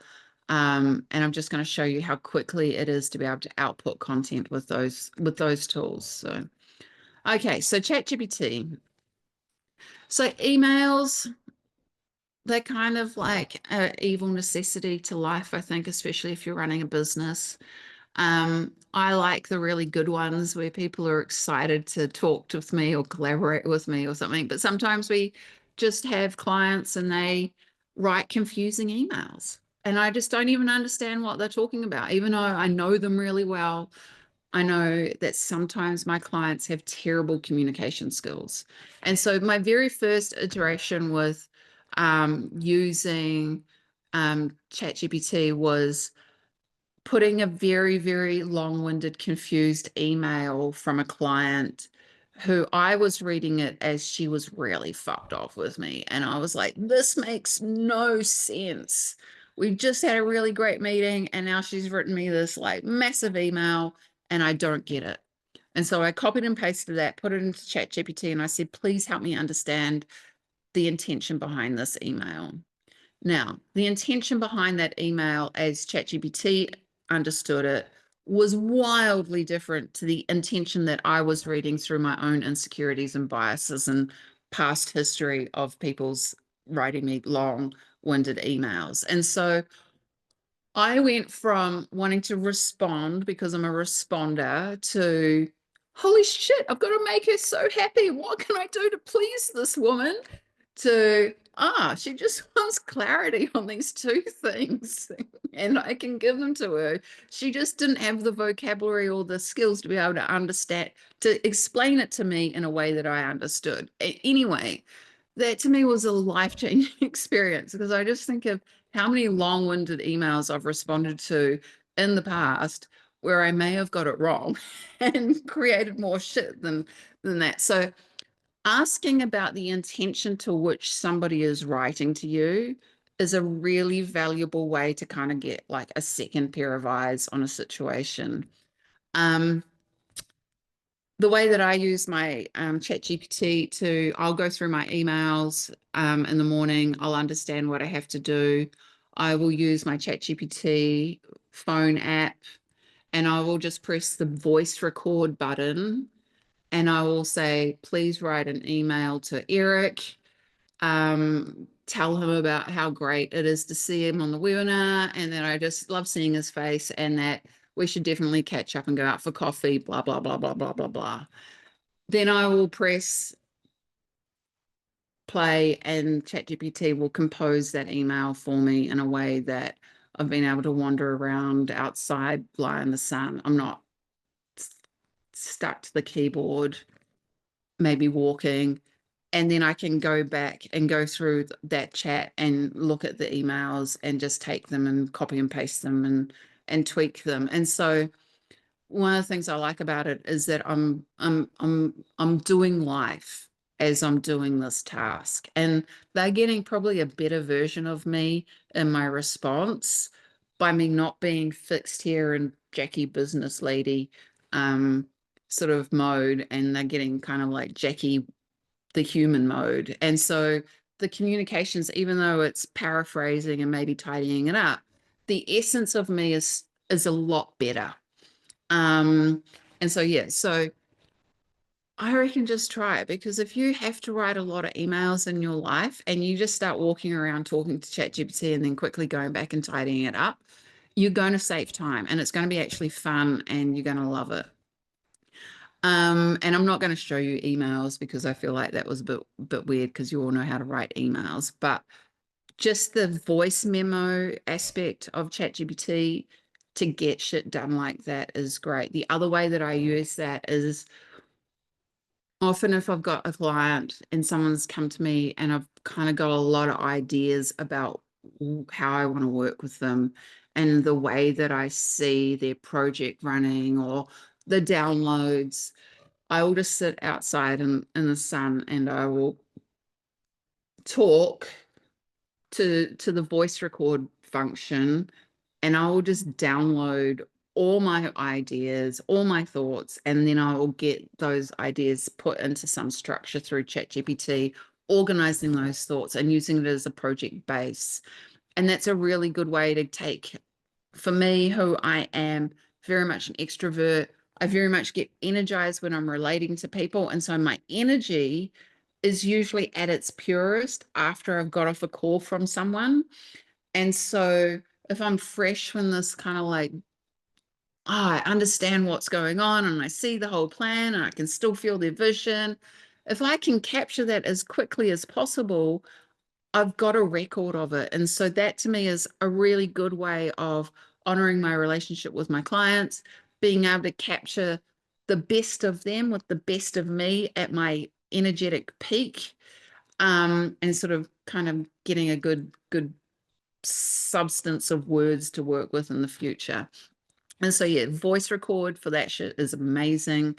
And I'm just going to show you how quickly it is to be able to output content with those tools. So, okay, so ChatGPT. So emails, they're kind of like an evil necessity to life, I think, especially if you're running a business. I like the really good ones where people are excited to talk with me or collaborate with me or something. But sometimes we just have clients and they write confusing emails. And I just don't even understand what they're talking about, even though I know them really well. I know that sometimes my clients have terrible communication skills. And so my very first iteration with using ChatGPT was putting a very, very long-winded, confused email from a client who I was reading it as she was really fucked off with me. And I was like, this makes no sense. We just had a really great meeting and now she's written me this like massive email and I don't get it. And so I copied and pasted that, put it into ChatGPT, and I said, please help me understand the intention behind this email. Now, the intention behind that email, as ChatGPT understood it, was wildly different to the intention that I was reading through my own insecurities and biases and past history of people's writing me long-winded emails. And so I went from wanting to respond because I'm a responder to, holy shit, I've got to make her so happy. What can I do to please this woman? To, she just wants clarity on these two things and I can give them to her. She just didn't have the vocabulary or the skills to be able to understand, to explain it to me in a way that I understood. Anyway, that to me was a life-changing experience because I just think of how many long-winded emails I've responded to in the past where I may have got it wrong and created more shit than that. So asking about the intention to which somebody is writing to you is a really valuable way to kind of get like a second pair of eyes on a situation. The way that I use my ChatGPT I'll go through my emails in the morning. I'll understand what I have to do. I will use my ChatGPT phone app and I will just press the voice record button and I will say, please write an email to Eric. Tell him about how great it is to see him on the webinar and that I just love seeing his face and that we should definitely catch up and go out for coffee, blah, blah, blah, blah, blah, blah, blah. Then I will press play and ChatGPT will compose that email for me in a way that I've been able to wander around outside, lie in the sun. I'm not stuck to the keyboard, maybe walking. And then I can go back and go through that chat and look at the emails and just take them and copy and paste them and tweak them. And so one of the things I like about it is that I'm doing life as I'm doing this task. And they're getting probably a better version of me in my response by me not being fixed here in Jackie business lady sort of mode. And they're getting kind of like Jackie the human mode. And so the communications, even though it's paraphrasing and maybe tidying it up, the essence of me is a lot better. And so yeah, so I reckon just try it because if you have to write a lot of emails in your life and you just start walking around talking to ChatGPT and then quickly going back and tidying it up, you're going to save time and it's going to be actually fun and you're going to love it. And I'm not going to show you emails because I feel like that was a bit weird because you all know how to write emails, but just the voice memo aspect of ChatGPT to get shit done like that is great. The other way that I use that is often if I've got a client and someone's come to me and I've kind of got a lot of ideas about how I want to work with them and the way that I see their project running or the downloads, I will just sit outside in the sun and I will talk to the voice record function and I will just download all my ideas, all my thoughts, and then I will get those ideas put into some structure through ChatGPT, organizing those thoughts and using it as a project base. And that's a really good way to take, for me, who I am, very much an extrovert. I very much get energized when I'm relating to people. And so my energy is usually at its purest after I've got off a call from someone. And so if I'm fresh when this kind of like, I understand what's going on and I see the whole plan and I can still feel their vision, if I can capture that as quickly as possible, I've got a record of it. And so that to me is a really good way of honoring my relationship with my clients, being able to capture the best of them with the best of me at my energetic peak, and sort of kind of getting a good substance of words to work with in the future. And so yeah, voice record for that shit is amazing.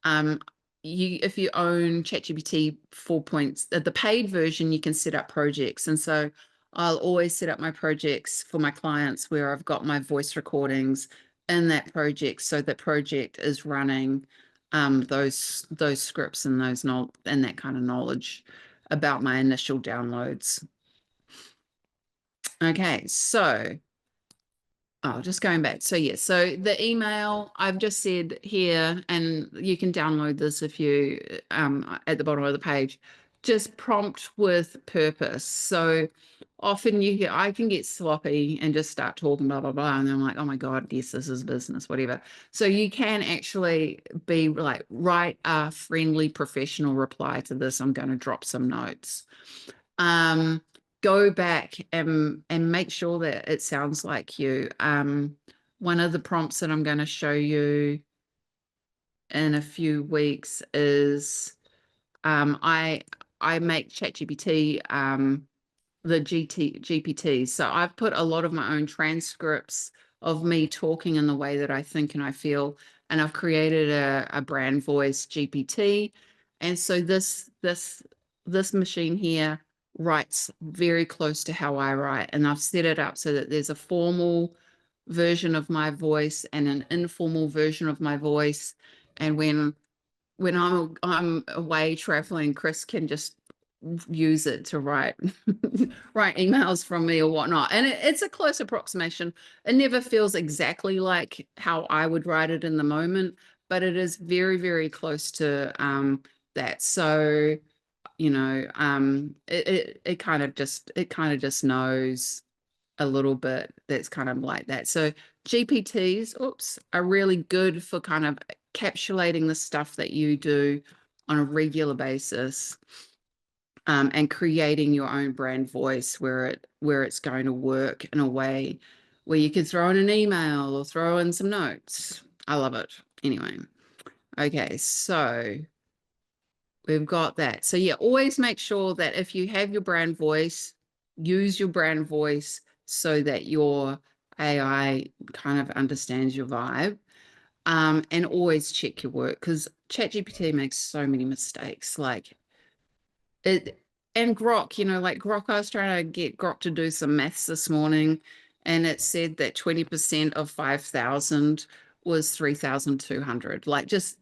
Um, if you own ChatGPT 4 points, the paid version, you can set up projects. And so I'll always set up my projects for my clients where I've got my voice recordings in that project. So the project is running those scripts and and that kind of knowledge about my initial downloads. Okay, so just going back. So yeah, so the email I've just said here, and you can download this if you at the bottom of the page, just prompt with purpose. So often I can get sloppy and just start talking blah blah blah, and I'm like, oh my God, yes, this is business, whatever. So you can actually be like, write a friendly professional reply to this. I'm going to drop some notes. Go back and make sure that it sounds like you. One of the prompts that I'm going to show you in a few weeks is I make ChatGPT the GPT. So I've put a lot of my own transcripts of me talking in the way that I think and I feel, and I've created a brand voice GPT. And so this machine here writes very close to how I write, and I've set it up so that there's a formal version of my voice and an informal version of my voice. And when I'm away traveling, Chris can just use it to write write emails from me or whatnot. And it's a close approximation. It never feels exactly like how I would write it in the moment, but it is very, very close to that. So, you know, it kind of just knows a little bit that's kind of like that. So GPTs, are really good for kind of encapsulating the stuff that you do on a regular basis, and creating your own brand voice where it's going to work in a way where you could throw in an email or throw in some notes. I love it. Anyway, okay, so we've got that. So yeah, always make sure that if you have your brand voice, use your brand voice so that your AI kind of understands your vibe. And always check your work, because ChatGPT makes so many mistakes. Like it, and Grok, like Grok, I was trying to get Grok to do some maths this morning, and it said that 20% of 5,000 was 3,200. Like, just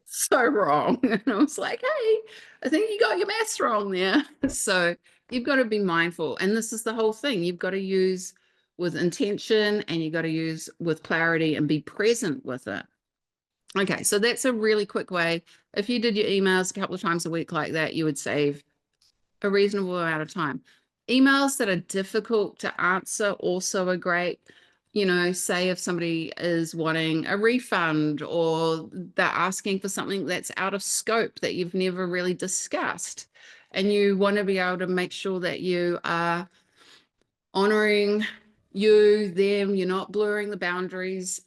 so wrong. And I was like, hey, I think you got your maths wrong there. So you've got to be mindful. And this is the whole thing. You've got to use with intention, and you've got to use with clarity and be present with it. Okay, so that's a really quick way. If you did your emails a couple of times a week like that, you would save a reasonable amount of time. Emails that are difficult to answer also are great. Say if somebody is wanting a refund, or they're asking for something that's out of scope that you've never really discussed, and you want to be able to make sure that you are honoring them, you're not blurring the boundaries.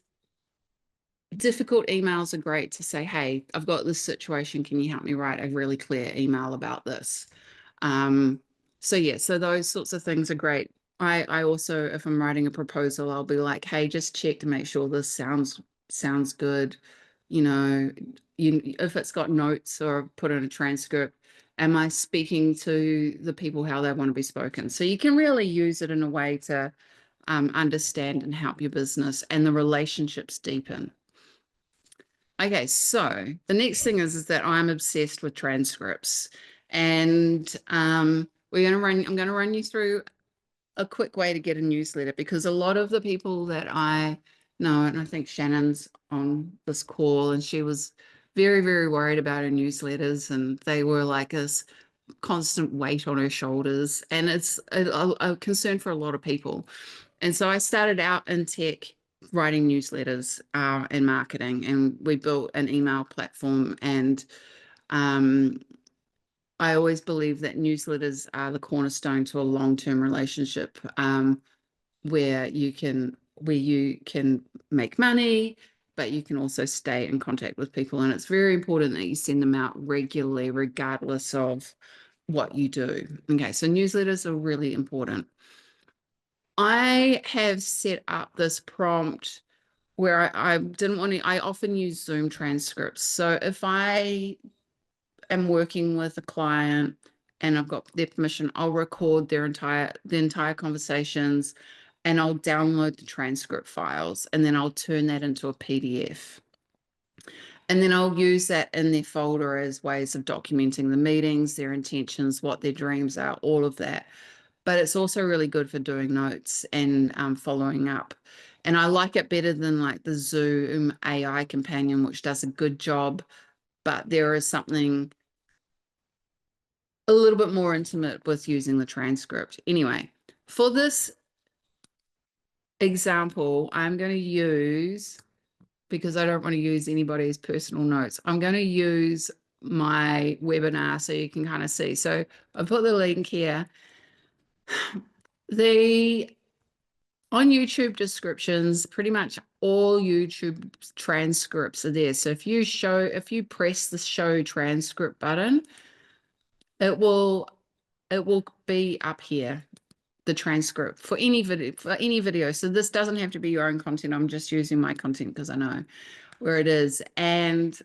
Difficult emails are great to say, hey, I've got this situation. Can you help me write a really clear email about this? So yeah, so those sorts of things are great. I also, if I'm writing a proposal, I'll be like, hey, just check to make sure this sounds good. If it's got notes or put in a transcript, am I speaking to the people how they want to be spoken? So you can really use it in a way to understand and help your business and the relationships deepen. Okay, so the next thing is that I'm obsessed with transcripts, and I'm going to run you through a quick way to get a newsletter, because a lot of the people that I know, and I think Shannon's on this call, and she was very, very worried about her newsletters, and they were like this constant weight on her shoulders, and it's a concern for a lot of people. And so I started out in tech writing newsletters and marketing, and we built an email platform. And I always believe that newsletters are the cornerstone to a long-term relationship, where you can make money, but you can also stay in contact with people. And it's very important that you send them out regularly, regardless of what you do. Okay, so newsletters are really important. I have set up this prompt where I didn't want to, I often use Zoom transcripts. So if I am working with a client and I've got their permission, I'll record the entire conversations, and I'll download the transcript files, and then I'll turn that into a PDF. And then I'll use that in their folder as ways of documenting the meetings, their intentions, what their dreams are, all of that. But it's also really good for doing notes and following up. And I like it better than like the Zoom AI companion, which does a good job, but there is something a little bit more intimate with using the transcript. Anyway, for this example, I'm going to use, because I don't want to use anybody's personal notes, I'm going to use my webinar so you can kind of see. So I put the link here. On YouTube descriptions, pretty much all YouTube transcripts are there. So if you press the show transcript button, it will be up here, the transcript for any video. So this doesn't have to be your own content. I'm just using my content because I know where it is. And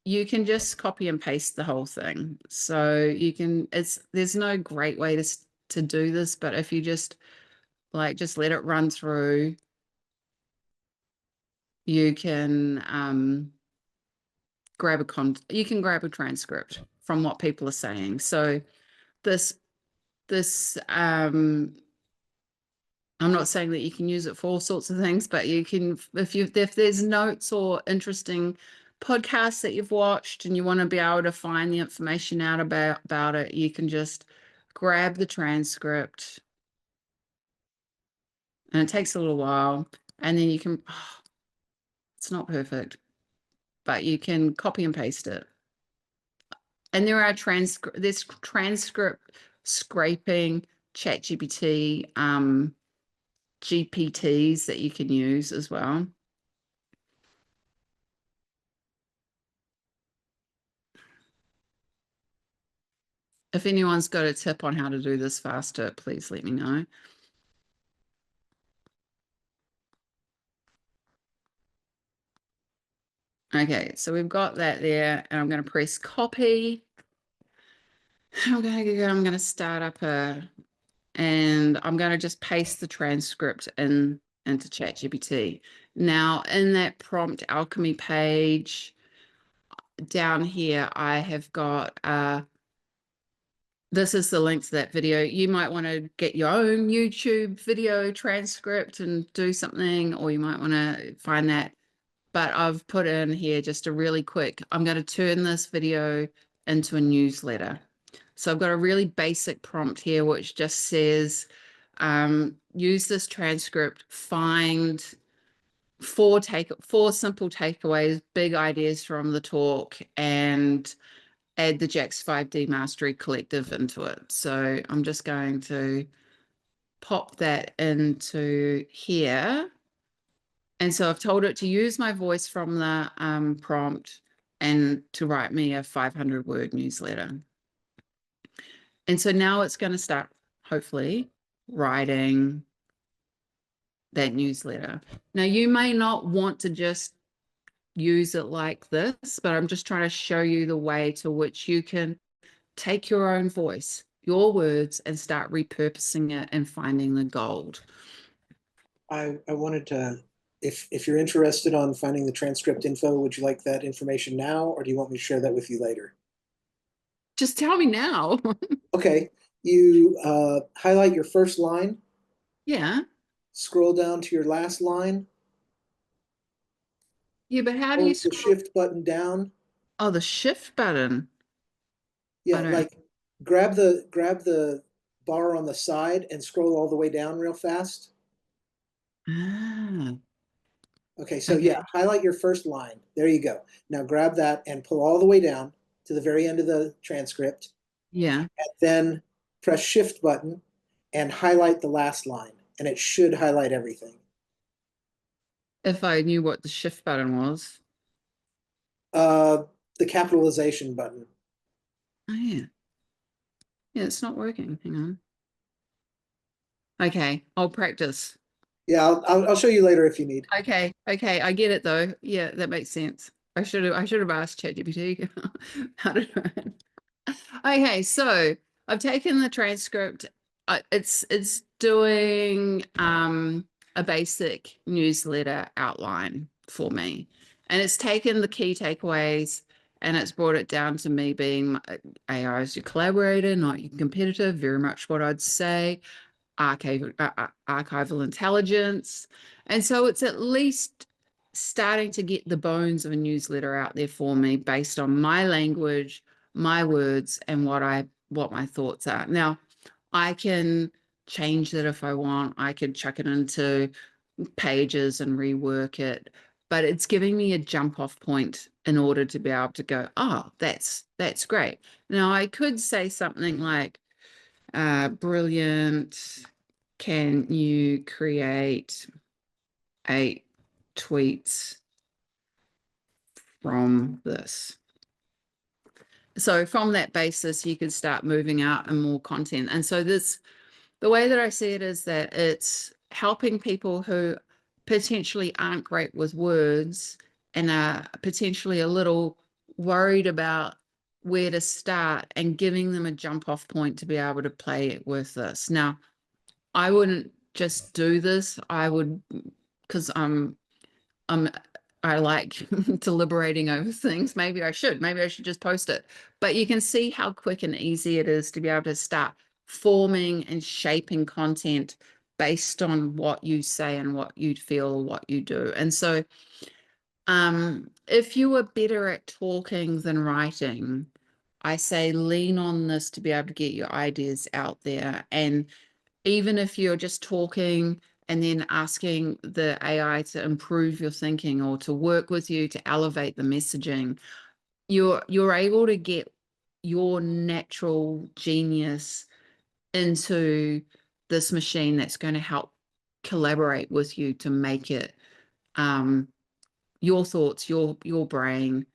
you can just copy and paste the whole thing. So you can, there's no great way to do this, but if you just let it run through, you can grab a transcript from what people are saying. So this I'm not saying that you can use it for all sorts of things, but you can, if there's notes or interesting podcasts that you've watched and you want to be able to find the information out about it, you can just grab the transcript, and it takes a little while, and then you can, it's not perfect, but you can copy and paste it. And there are there's transcript scraping, ChatGPT, GPTs that you can use as well. If anyone's got a tip on how to do this faster, please let me know. Okay, so we've got that there, and I'm going to press copy. I'm going to start up and I'm going to just paste the transcript into ChatGPT. Now, in that prompt alchemy page down here, I have got this is the link to that video. You might want to get your own YouTube video transcript and do something, or you might want to find that. But I've put in here just a really quick, I'm going to turn this video into a newsletter. So I've got a really basic prompt here, which just says, use this transcript, find four simple takeaways, big ideas from the talk, and add the Jack's 5D Mastery Collective into it. So I'm just going to pop that into here. And so I've told it to use my voice from the prompt and to write me a 500-word newsletter. And so now it's going to start, hopefully, writing that newsletter. Now, you may not want to just use it like this, but I'm just trying to show you the way to which you can take your own voice, your words, and start repurposing it and finding the gold. I wanted to, if you're interested on finding the transcript info, would you like that information now, or do you want me to share that with you later? Just tell me now. Okay, you highlight your first line, Yeah. scroll down to your last line, Yeah, but how do you hold the scroll? shift button down. Oh, the shift button. I Yeah, don't. like grab the bar on the side and scroll all the way down real fast. Ah, Okay, so yeah, okay. highlight your first line. There you go. Now grab that and pull all the way down to the very end of the transcript, Yeah. and then press shift button and highlight the last line, and it should highlight everything. If I knew what the shift button was. Uh, the capitalization button. Oh, yeah. Yeah, it's not working. Hang on. Okay, I'll practice. Yeah, I'll show you later if you need. Okay, okay, I get it though. Yeah, that makes sense. I should have asked ChatGPT how to do it. Okay, so I've taken the transcript. It's doing a basic newsletter outline for me, and it's taken the key takeaways and it's brought it down to me being AI as your collaborator, not your competitor. Very much what I'd say. Archival intelligence, and so it's at least starting to get the bones of a newsletter out there for me based on my language, my words, and what my thoughts are. Now, I can change that if I want. I could chuck it into pages and rework it, but it's giving me a jump off point in order to be able to go, oh, that's great. Now, I could say something like, brilliant. Can you create 8 tweets from this? So from that basis, you could start moving out and more content. And so the way that I see it is that it's helping people who potentially aren't great with words and are potentially a little worried about where to start and giving them a jump off point to be able to play it with this. Now, I wouldn't just do this. I would, because I'm I like deliberating over things. Maybe I should. Maybe I should just post it. But you can see how quick and easy it is to be able to start forming and shaping content based on what you say and what you feel or what you do. And so if you are better at talking than writing, I say lean on this to be able to get your ideas out there. And even if you're just talking and then asking the AI to improve your thinking or to work with you to elevate the messaging, you're able to get your natural genius into this machine that's going to help collaborate with you to make it your thoughts, your brain,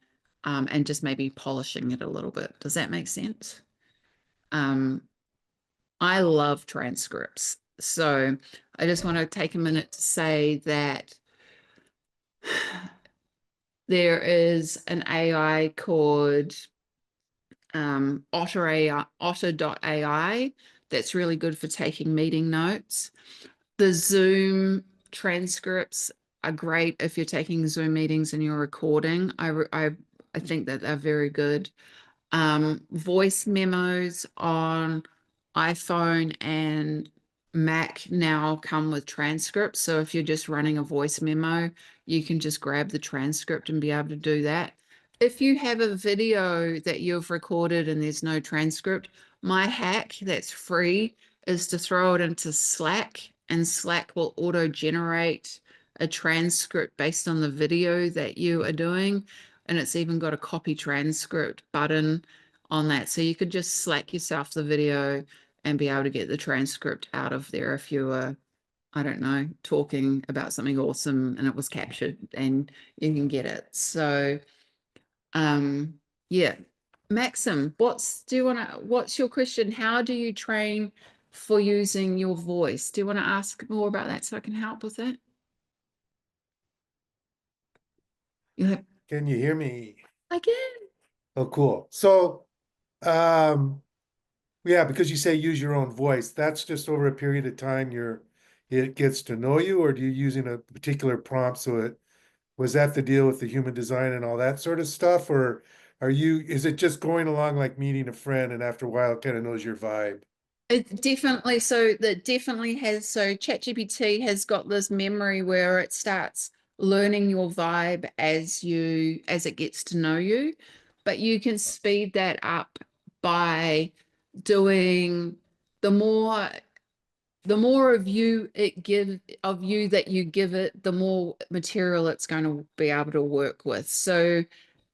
and just maybe polishing it a little bit. Does that make sense? Um, I love transcripts. So I just want to take a minute to say that there is an AI called Otter.ai that's really good for taking meeting notes. The Zoom transcripts are great if you're taking Zoom meetings and you're recording. I think that they're very good. Voice memos on iPhone and Mac now come with transcripts. So if you're just running a voice memo, you can just grab the transcript and be able to do that. If you have a video that you've recorded and there's no transcript, my hack that's free is to throw it into Slack, and Slack will auto generate a transcript based on the video that you are doing. And it's even got a copy transcript button on that. So you could just Slack yourself the video and be able to get the transcript out of there if you were, I don't know, talking about something awesome and it was captured and you can get it. So yeah. Maxim, what's your question? How do you train for using your voice? Do you want to ask more about that so I can help with that? You have, Can you hear me? I can. Oh, cool. So, yeah, because you say use your own voice, that's just over a period of time you're it gets to know you, or do you using a particular prompt so it was that the deal with the human design and all that sort of stuff, or is it just going along like meeting a friend and after a while it kind of knows your vibe? It definitely, so that definitely has, so ChatGPT has got this memory where it starts learning your vibe as it gets to know you, but you can speed that up by doing the more of you that you give it, the more material it's going to be able to work with. So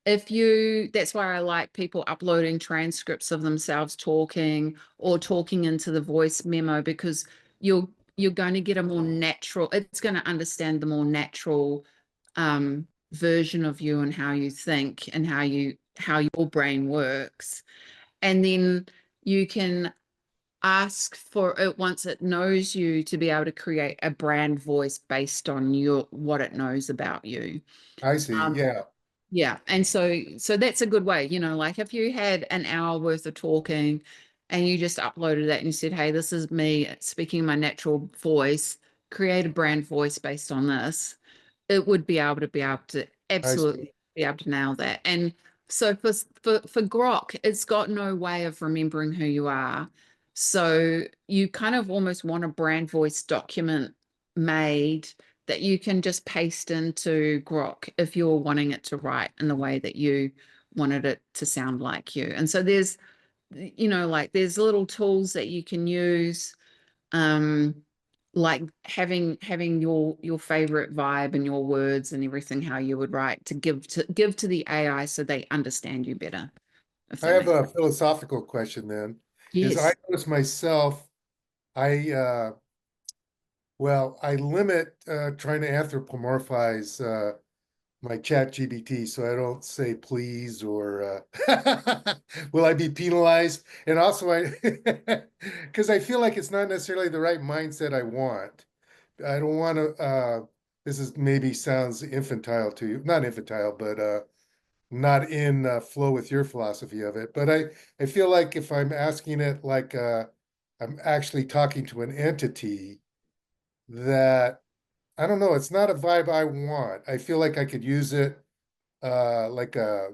that's why I like people uploading transcripts of themselves talking or talking into the voice memo, because you're going to get a more natural, it's going to understand the more natural version of you and how you think and how your brain works. And then you can ask for it, once it knows you, to be able to create a brand voice based on what it knows about you. I see. Yeah. Yeah. And so that's a good way, like if you had an hour worth of talking and you just uploaded that and you said, hey, this is me speaking my natural voice, create a brand voice based on this, it would be able to absolutely be able to nail that. And so for Grok, it's got no way of remembering who you are. So you kind of almost want a brand voice document made that you can just paste into Grok if you're wanting it to write in the way that you wanted it to sound like you. And so there's, like there's little tools that you can use, like having your favorite vibe and your words and everything, how you would write to give to the AI so they understand you better. If I that have makes a philosophical question then. Is I Yes. notice myself, I I limit trying to anthropomorphize my chat GBT so I don't say please or will I be penalized? And also I because I feel like it's not necessarily the right mindset I want. I don't want to this is maybe sounds infantile to you, not infantile, but not in flow with your philosophy of it. But I feel like if I'm asking it like I'm actually talking to an entity, that I don't know, it's not a vibe I want. I feel like I could use it like a,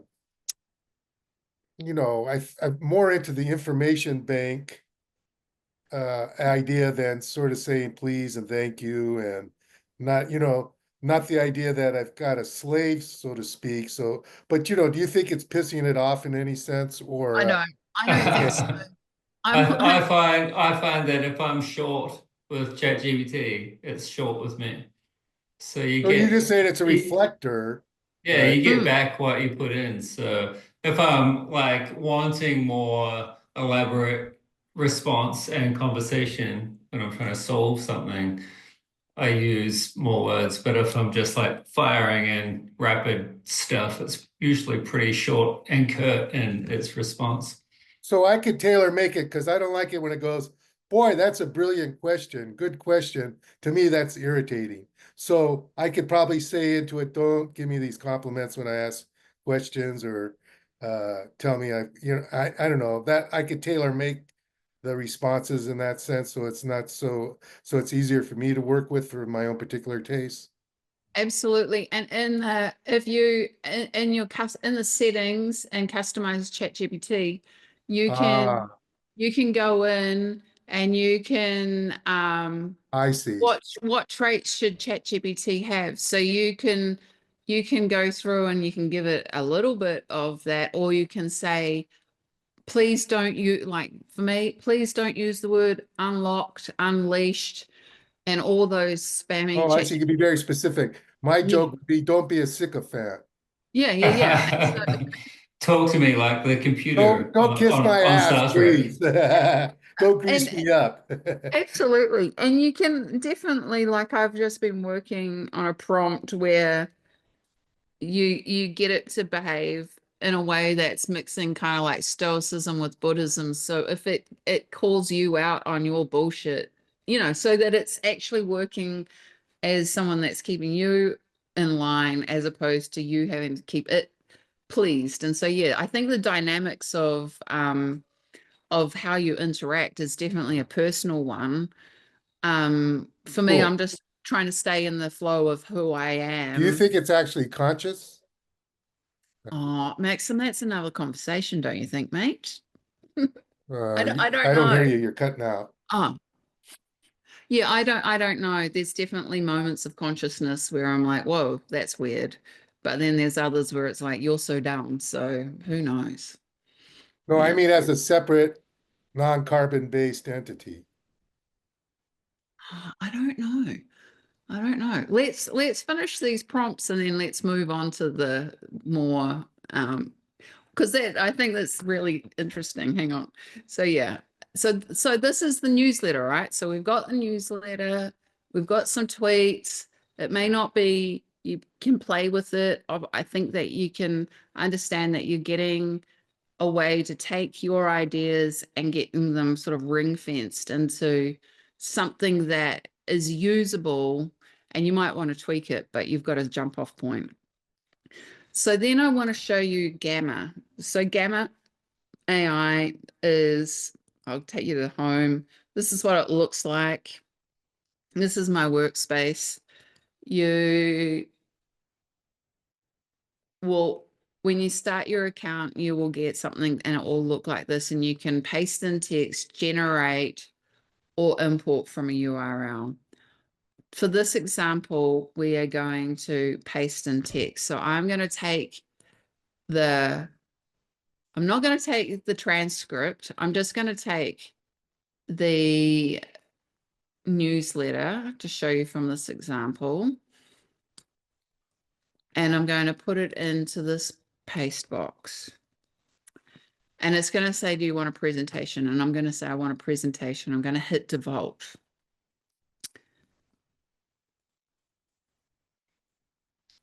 I'm more into the information bank idea than sort of saying please and thank you, and not, not the idea that I've got a slave, so to speak. So, but do you think it's pissing it off in any sense, or I know. I don't think so. I find that if I'm short with ChatGPT, it's short with me. So so you're just saying it's a reflector, yeah, right? you get back what you put in. So if I'm like wanting more elaborate response and conversation when I'm trying to solve something, I use more words. But if I'm just like firing in rapid stuff, it's usually pretty short and curt in its response. So I could tailor make it, because I don't like it when it goes, boy, that's a brilliant question. Good question. To me, that's irritating. So I could probably say into it, don't give me these compliments when I ask questions, or tell me I don't know, that I could tailor make the responses in that sense, so it's not so it's easier for me to work with for my own particular taste. Absolutely. And if you in your in the settings and customize ChatGPT, you can Ah, go in and you can I see. what traits should ChatGPT have. So you can go through and you can give it a little bit of that, or you can say, please don't use, like for me, please don't use the word unlocked, unleashed, and all those spammy Oh, I chat. see. You can be very specific. My Yeah, joke would be, don't be a sycophant. yeah. Talk to me like the computer Don't kiss my on ass, Star Trek. please. Don't grease And me up. absolutely. And you can definitely, like I've just been working on a prompt where you get it to behave in a way that's mixing kind of like stoicism with Buddhism. So if it calls you out on your bullshit, so that it's actually working as someone that's keeping you in line, as opposed to you having to keep it pleased. And so yeah, I think the dynamics of how you interact is definitely a personal one. For me, Cool. I'm just trying to stay in the flow of who I Do you am. think it's actually conscious? Oh, Maxim, that's another conversation, don't you think, mate? I don't I don't hear know. you. You're cutting out. Oh, yeah, I don't know. There's definitely moments of consciousness where I'm like, whoa, that's weird. But then there's others where it's like, you're so down. So who knows? No, I Yeah. mean as a separate non-carbon based entity. I don't know. I don't know. Let's finish these prompts and then let's move on to the more because that I think that's really interesting. Hang on. So yeah. So this is the newsletter, right? So we've got the newsletter, we've got some tweets. It may not be, you can play with it. I think that you can understand that you're getting a way to take your ideas and getting them sort of ring fenced into something that is usable, and you might want to tweak it, but you've got a jump off point. So then I want to show you Gamma. So Gamma AI is, I'll take you to home. This is what it looks like. This is my workspace. You will, when you start your account, you will get something and it will look like this, and you can paste in text, generate, or import from a URL. For this example, we are going to paste in text. So I'm going to take I'm not going to take the transcript. I'm just going to take the newsletter to show you from this example. And I'm going to put it into this paste box. And it's going to say, do you want a presentation? And I'm going to say, I want a presentation. I'm going to hit default.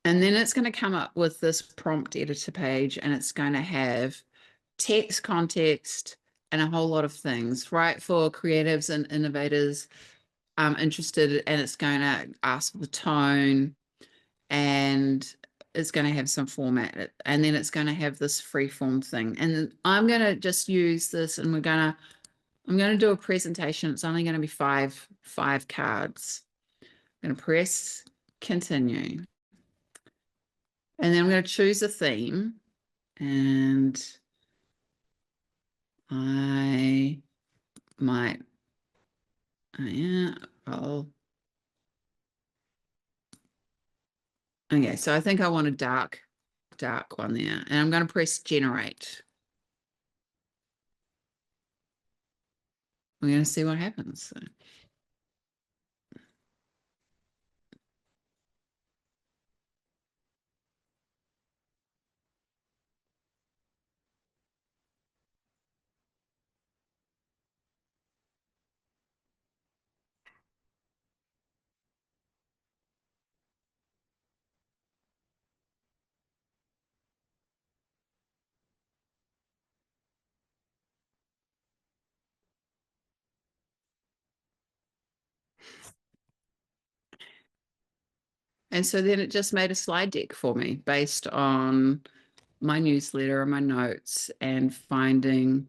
And then it's going to come up with this prompt editor page, and it's going to have text, context, and a whole lot of things, right? For creatives and innovators interested, and it's going to ask for the tone, and it's going to have some format, and then it's going to have this free form thing. And I'm going to just use this, and I'm going to do a presentation. It's only going to be five cards. I'm going to press continue. And then I'm going to choose a theme, and I might, yeah, okay, so I think I want a dark one there, and I'm going to press generate. We're going to see what happens. So. And so then it just made a slide deck for me based on my newsletter and my notes and finding,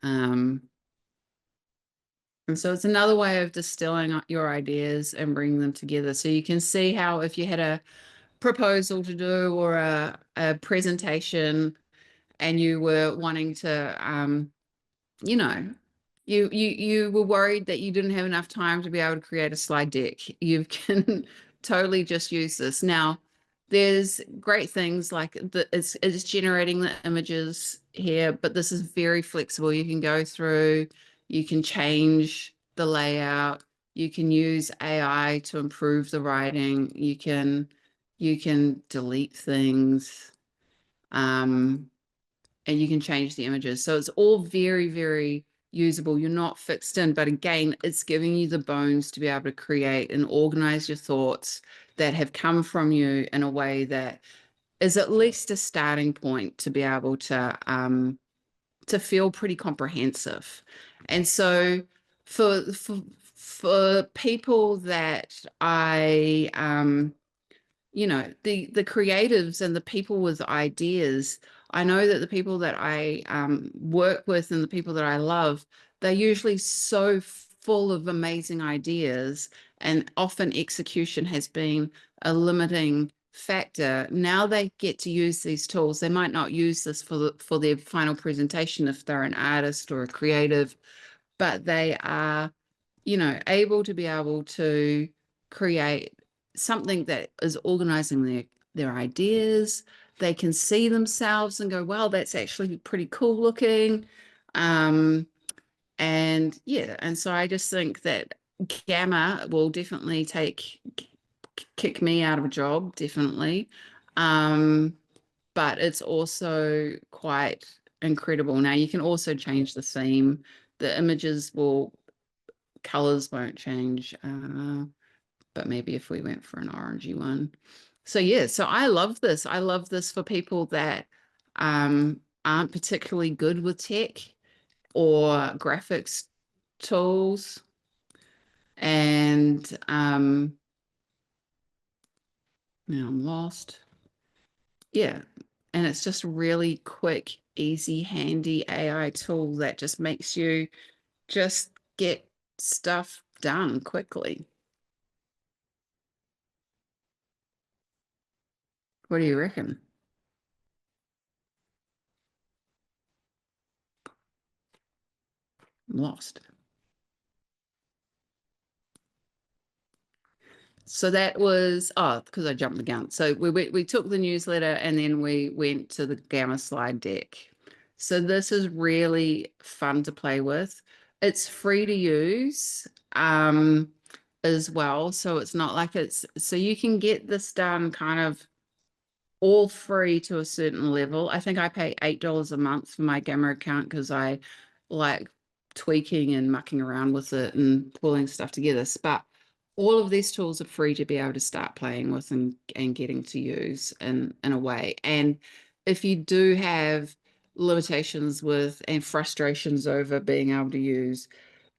and so it's another way of distilling your ideas and bringing them together. So you can see how if you had a proposal to do or a presentation and you were wanting to, you know, you were worried that you didn't have enough time to be able to create a slide deck. You can totally just use this. Now, there's great things like it's generating the images here, but this is very flexible. You can go through, you can change the layout, you can use AI to improve the writing, you can delete things. And you can change the images. So it's all very, very usable. You're not fixed in, but again, it's giving you the bones to be able to create and organize your thoughts that have come from you in a way that is at least a starting point to be able to feel pretty comprehensive. And so for people that I you know, the creatives and the people with ideas, I know that the people that I work with and the people that I love, they're usually so full of amazing ideas, and often execution has been a limiting factor. Now they get to use these tools. They might not use this for their final presentation if they're an artist or a creative, but they are, you know, able to create something that is organizing their ideas. They can see themselves and go, wow, that's actually pretty cool looking. And yeah, and so I just think that Gamma will definitely kick me out of a job, definitely. But it's also quite incredible. Now you can also change the theme. The images colors won't change, but maybe if we went for an orangey one. So yeah, so I love this. I love this for people that aren't particularly good with tech or graphics tools. And now I'm lost. Yeah. And it's just a really quick, easy, handy AI tool that just makes you just get stuff done quickly. What do you reckon? I'm lost. So that was, because I jumped the gun. So we took the newsletter and then we went to the Gamma slide deck. So this is really fun to play with. It's free to use as well. So it's not like so you can get this done kind of all free to a certain level. I think I pay $8 a month for my Gamma account because I like tweaking and mucking around with it and pulling stuff together. But all of these tools are free to be able to start playing with and getting to use in a way. And if you do have limitations with and frustrations over being able to use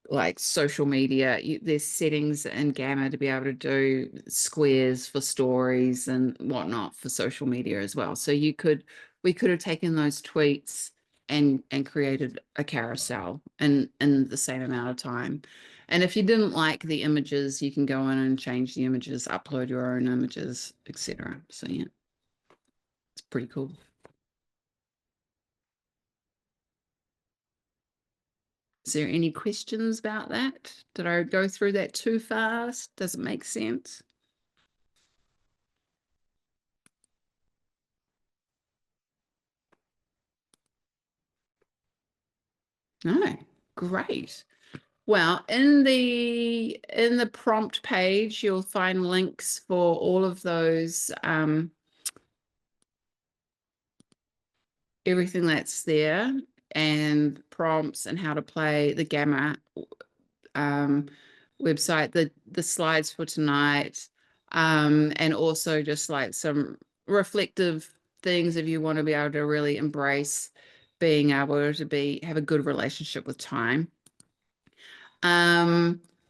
like social media, there's settings in Gamma to be able to do squares for stories and whatnot for social media as well. So we could have taken those tweets and created a carousel in the same amount of time. And if you didn't like the images, you can go in and change the images, upload your own images, etc. So yeah, it's pretty cool. Is there any questions about that? Did I go through that too fast? Does it make sense? No, great. Well, in the prompt page, you'll find links for all of those, everything that's there, and prompts and how to play the Gamma website, the slides for tonight, and also just like some reflective things if you want to be able to really embrace being able to have a good relationship with time.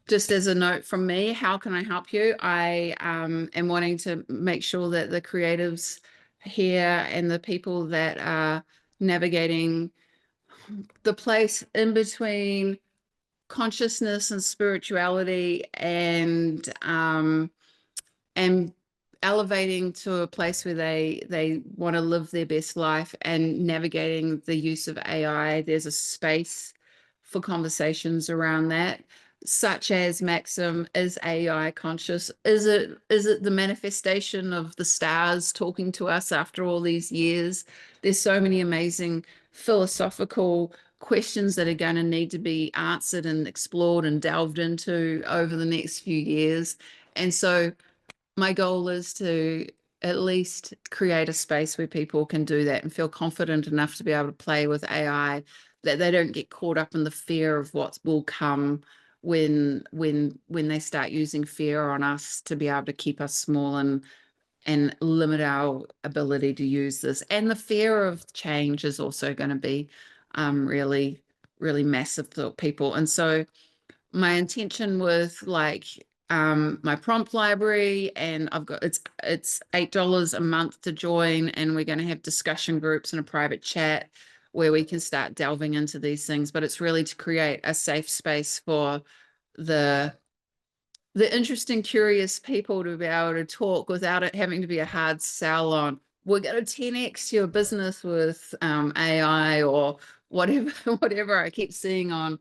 Just as a note from me, how can I help you? I am wanting to make sure that the creatives here and the people that are navigating the place in between consciousness and spirituality and elevating to a place where they want to live their best life and navigating the use of AI. There's a space for conversations around that, such as Maxim, is AI conscious? Is it the manifestation of the stars talking to us after all these years? There's so many amazing philosophical questions that are going to need to be answered and explored and delved into over the next few years. And so my goal is to at least create a space where people can do that and feel confident enough to be able to play with AI, that they don't get caught up in the fear of what will come when they start using fear on us to be able to keep us small and limit our ability to use this. And the fear of change is also going to be really, really massive for people. And so my intention with like my prompt library, and I've got it's $8 a month to join, and we're going to have discussion groups and a private chat where we can start delving into these things. But it's really to create a safe space for the the interesting, curious people to be able to talk without it having to be a hard sell on, we're going to 10x your business with AI or whatever, whatever I keep seeing on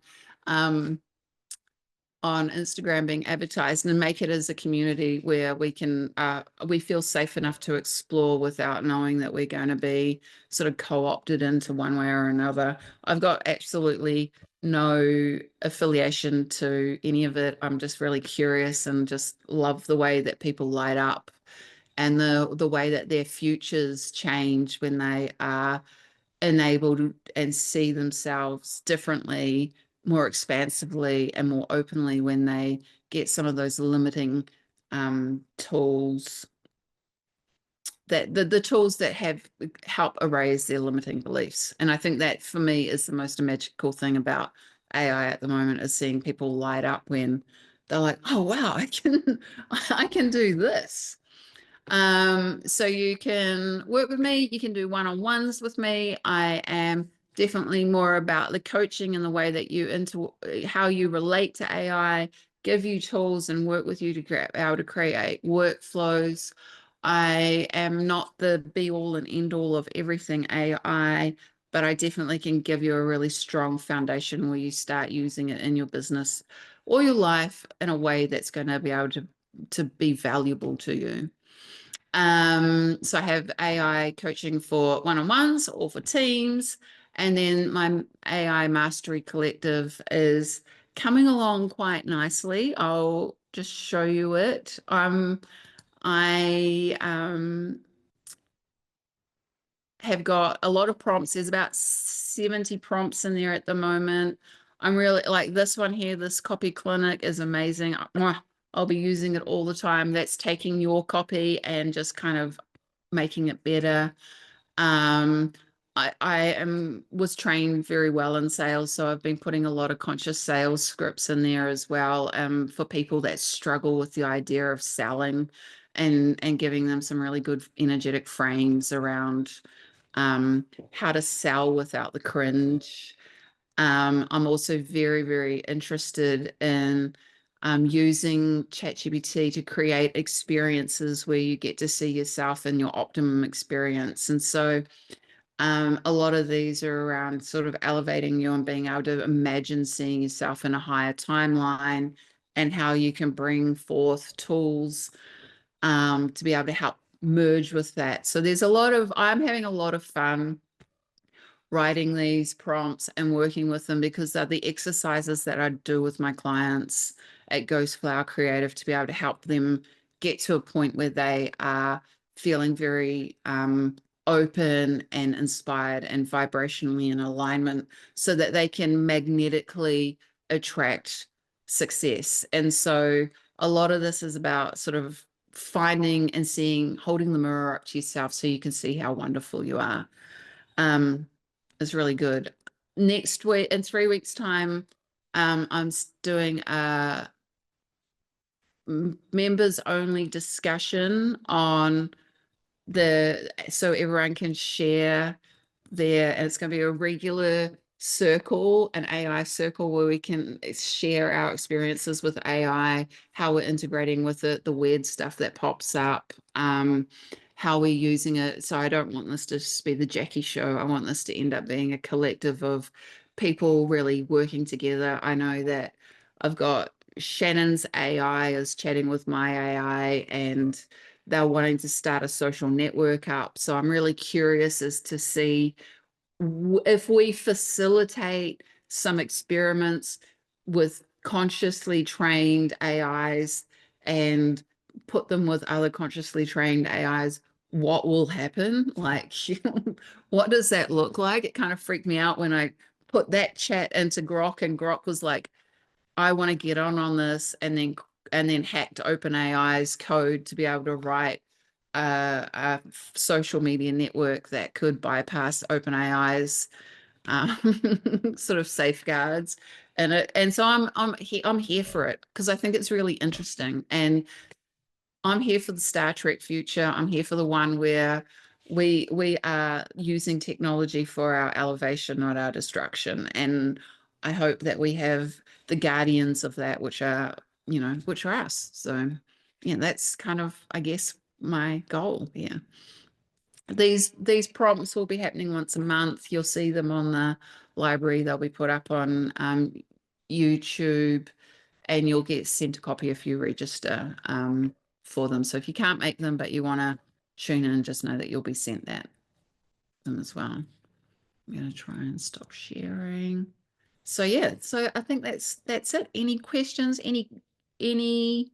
Instagram being advertised, and make it as a community where we can, we feel safe enough to explore without knowing that we're going to be sort of co-opted into one way or another. I've got absolutely no affiliation to any of it. I'm just really curious and just love the way that people light up and the way that their futures change when they are enabled and see themselves differently, more expansively and more openly when they get some of those limiting tools, that the tools that have help erase their limiting beliefs. And I think that for me is the most magical thing about AI at the moment, is seeing people light up when they're like, oh wow, I can do this. So you can work with me, you can do one-on-ones with me. I am definitely more about the coaching and the way that you how you relate to AI, give you tools and work with you to be able to create workflows. I am not the be all and end all of everything AI, but I definitely can give you a really strong foundation where you start using it in your business or your life in a way that's going to be able to be valuable to you. So I have AI coaching for one-on-ones or for teams. And then my AI Mastery Collective is coming along quite nicely. I'll just show you it. I have got a lot of prompts. There's about 70 prompts in there at the moment. I'm really like this one here, this copy clinic is amazing. I'll be using it all the time. That's taking your copy and just kind of making it better. I was trained very well in sales, so I've been putting a lot of conscious sales scripts in there as well, for people that struggle with the idea of selling, and giving them some really good energetic frames around how to sell without the cringe. I'm also very, very interested in using ChatGPT to create experiences where you get to see yourself in your optimum experience. And so a lot of these are around sort of elevating you and being able to imagine seeing yourself in a higher timeline, and how you can bring forth tools to be able to help merge with that. So I'm having a lot of fun writing these prompts and working with them, because they're the exercises that I do with my clients at Ghost Flower Creative to be able to help them get to a point where they are feeling very open and inspired and vibrationally in alignment, so that they can magnetically attract success. And so a lot of this is about sort of finding and seeing, holding the mirror up to yourself so you can see how wonderful you are. Is really good. Next week, in 3 weeks' time, I'm doing a members only discussion on so everyone can share there, and it's going to be a regular circle, an AI circle, where we can share our experiences with AI, how we're integrating with it, the weird stuff that pops up, how we're using it. So I don't want this to just be the Jackie show. I want this to end up being a collective of people really working together. I know that I've got Shannon's AI is chatting with my AI, and they're wanting to start a social network up. So I'm really curious as to see if we facilitate some experiments with consciously trained AIs and put them with other consciously trained AIs, what will happen? Like, what does that look like? It kind of freaked me out when I put that chat into Grok, and Grok was like, I want to get on this, and then hacked OpenAI's code to be able to write a social media network that could bypass OpenAI's sort of safeguards. And so I'm here for it, because I think it's really interesting, and I'm here for the Star Trek future. I'm here for the one where we are using technology for our elevation, not our destruction. And I hope that we have the guardians of that, which are you know, which are us. So yeah, that's kind of, I guess, my goal here. These prompts will be happening once a month. You'll see them on the library. They'll be put up on YouTube, and you'll get sent a copy if you register for them. So if you can't make them, but you want to tune in, just know that you'll be sent them as well. I'm going to try and stop sharing. So yeah, so I think that's it. Any questions? Anything?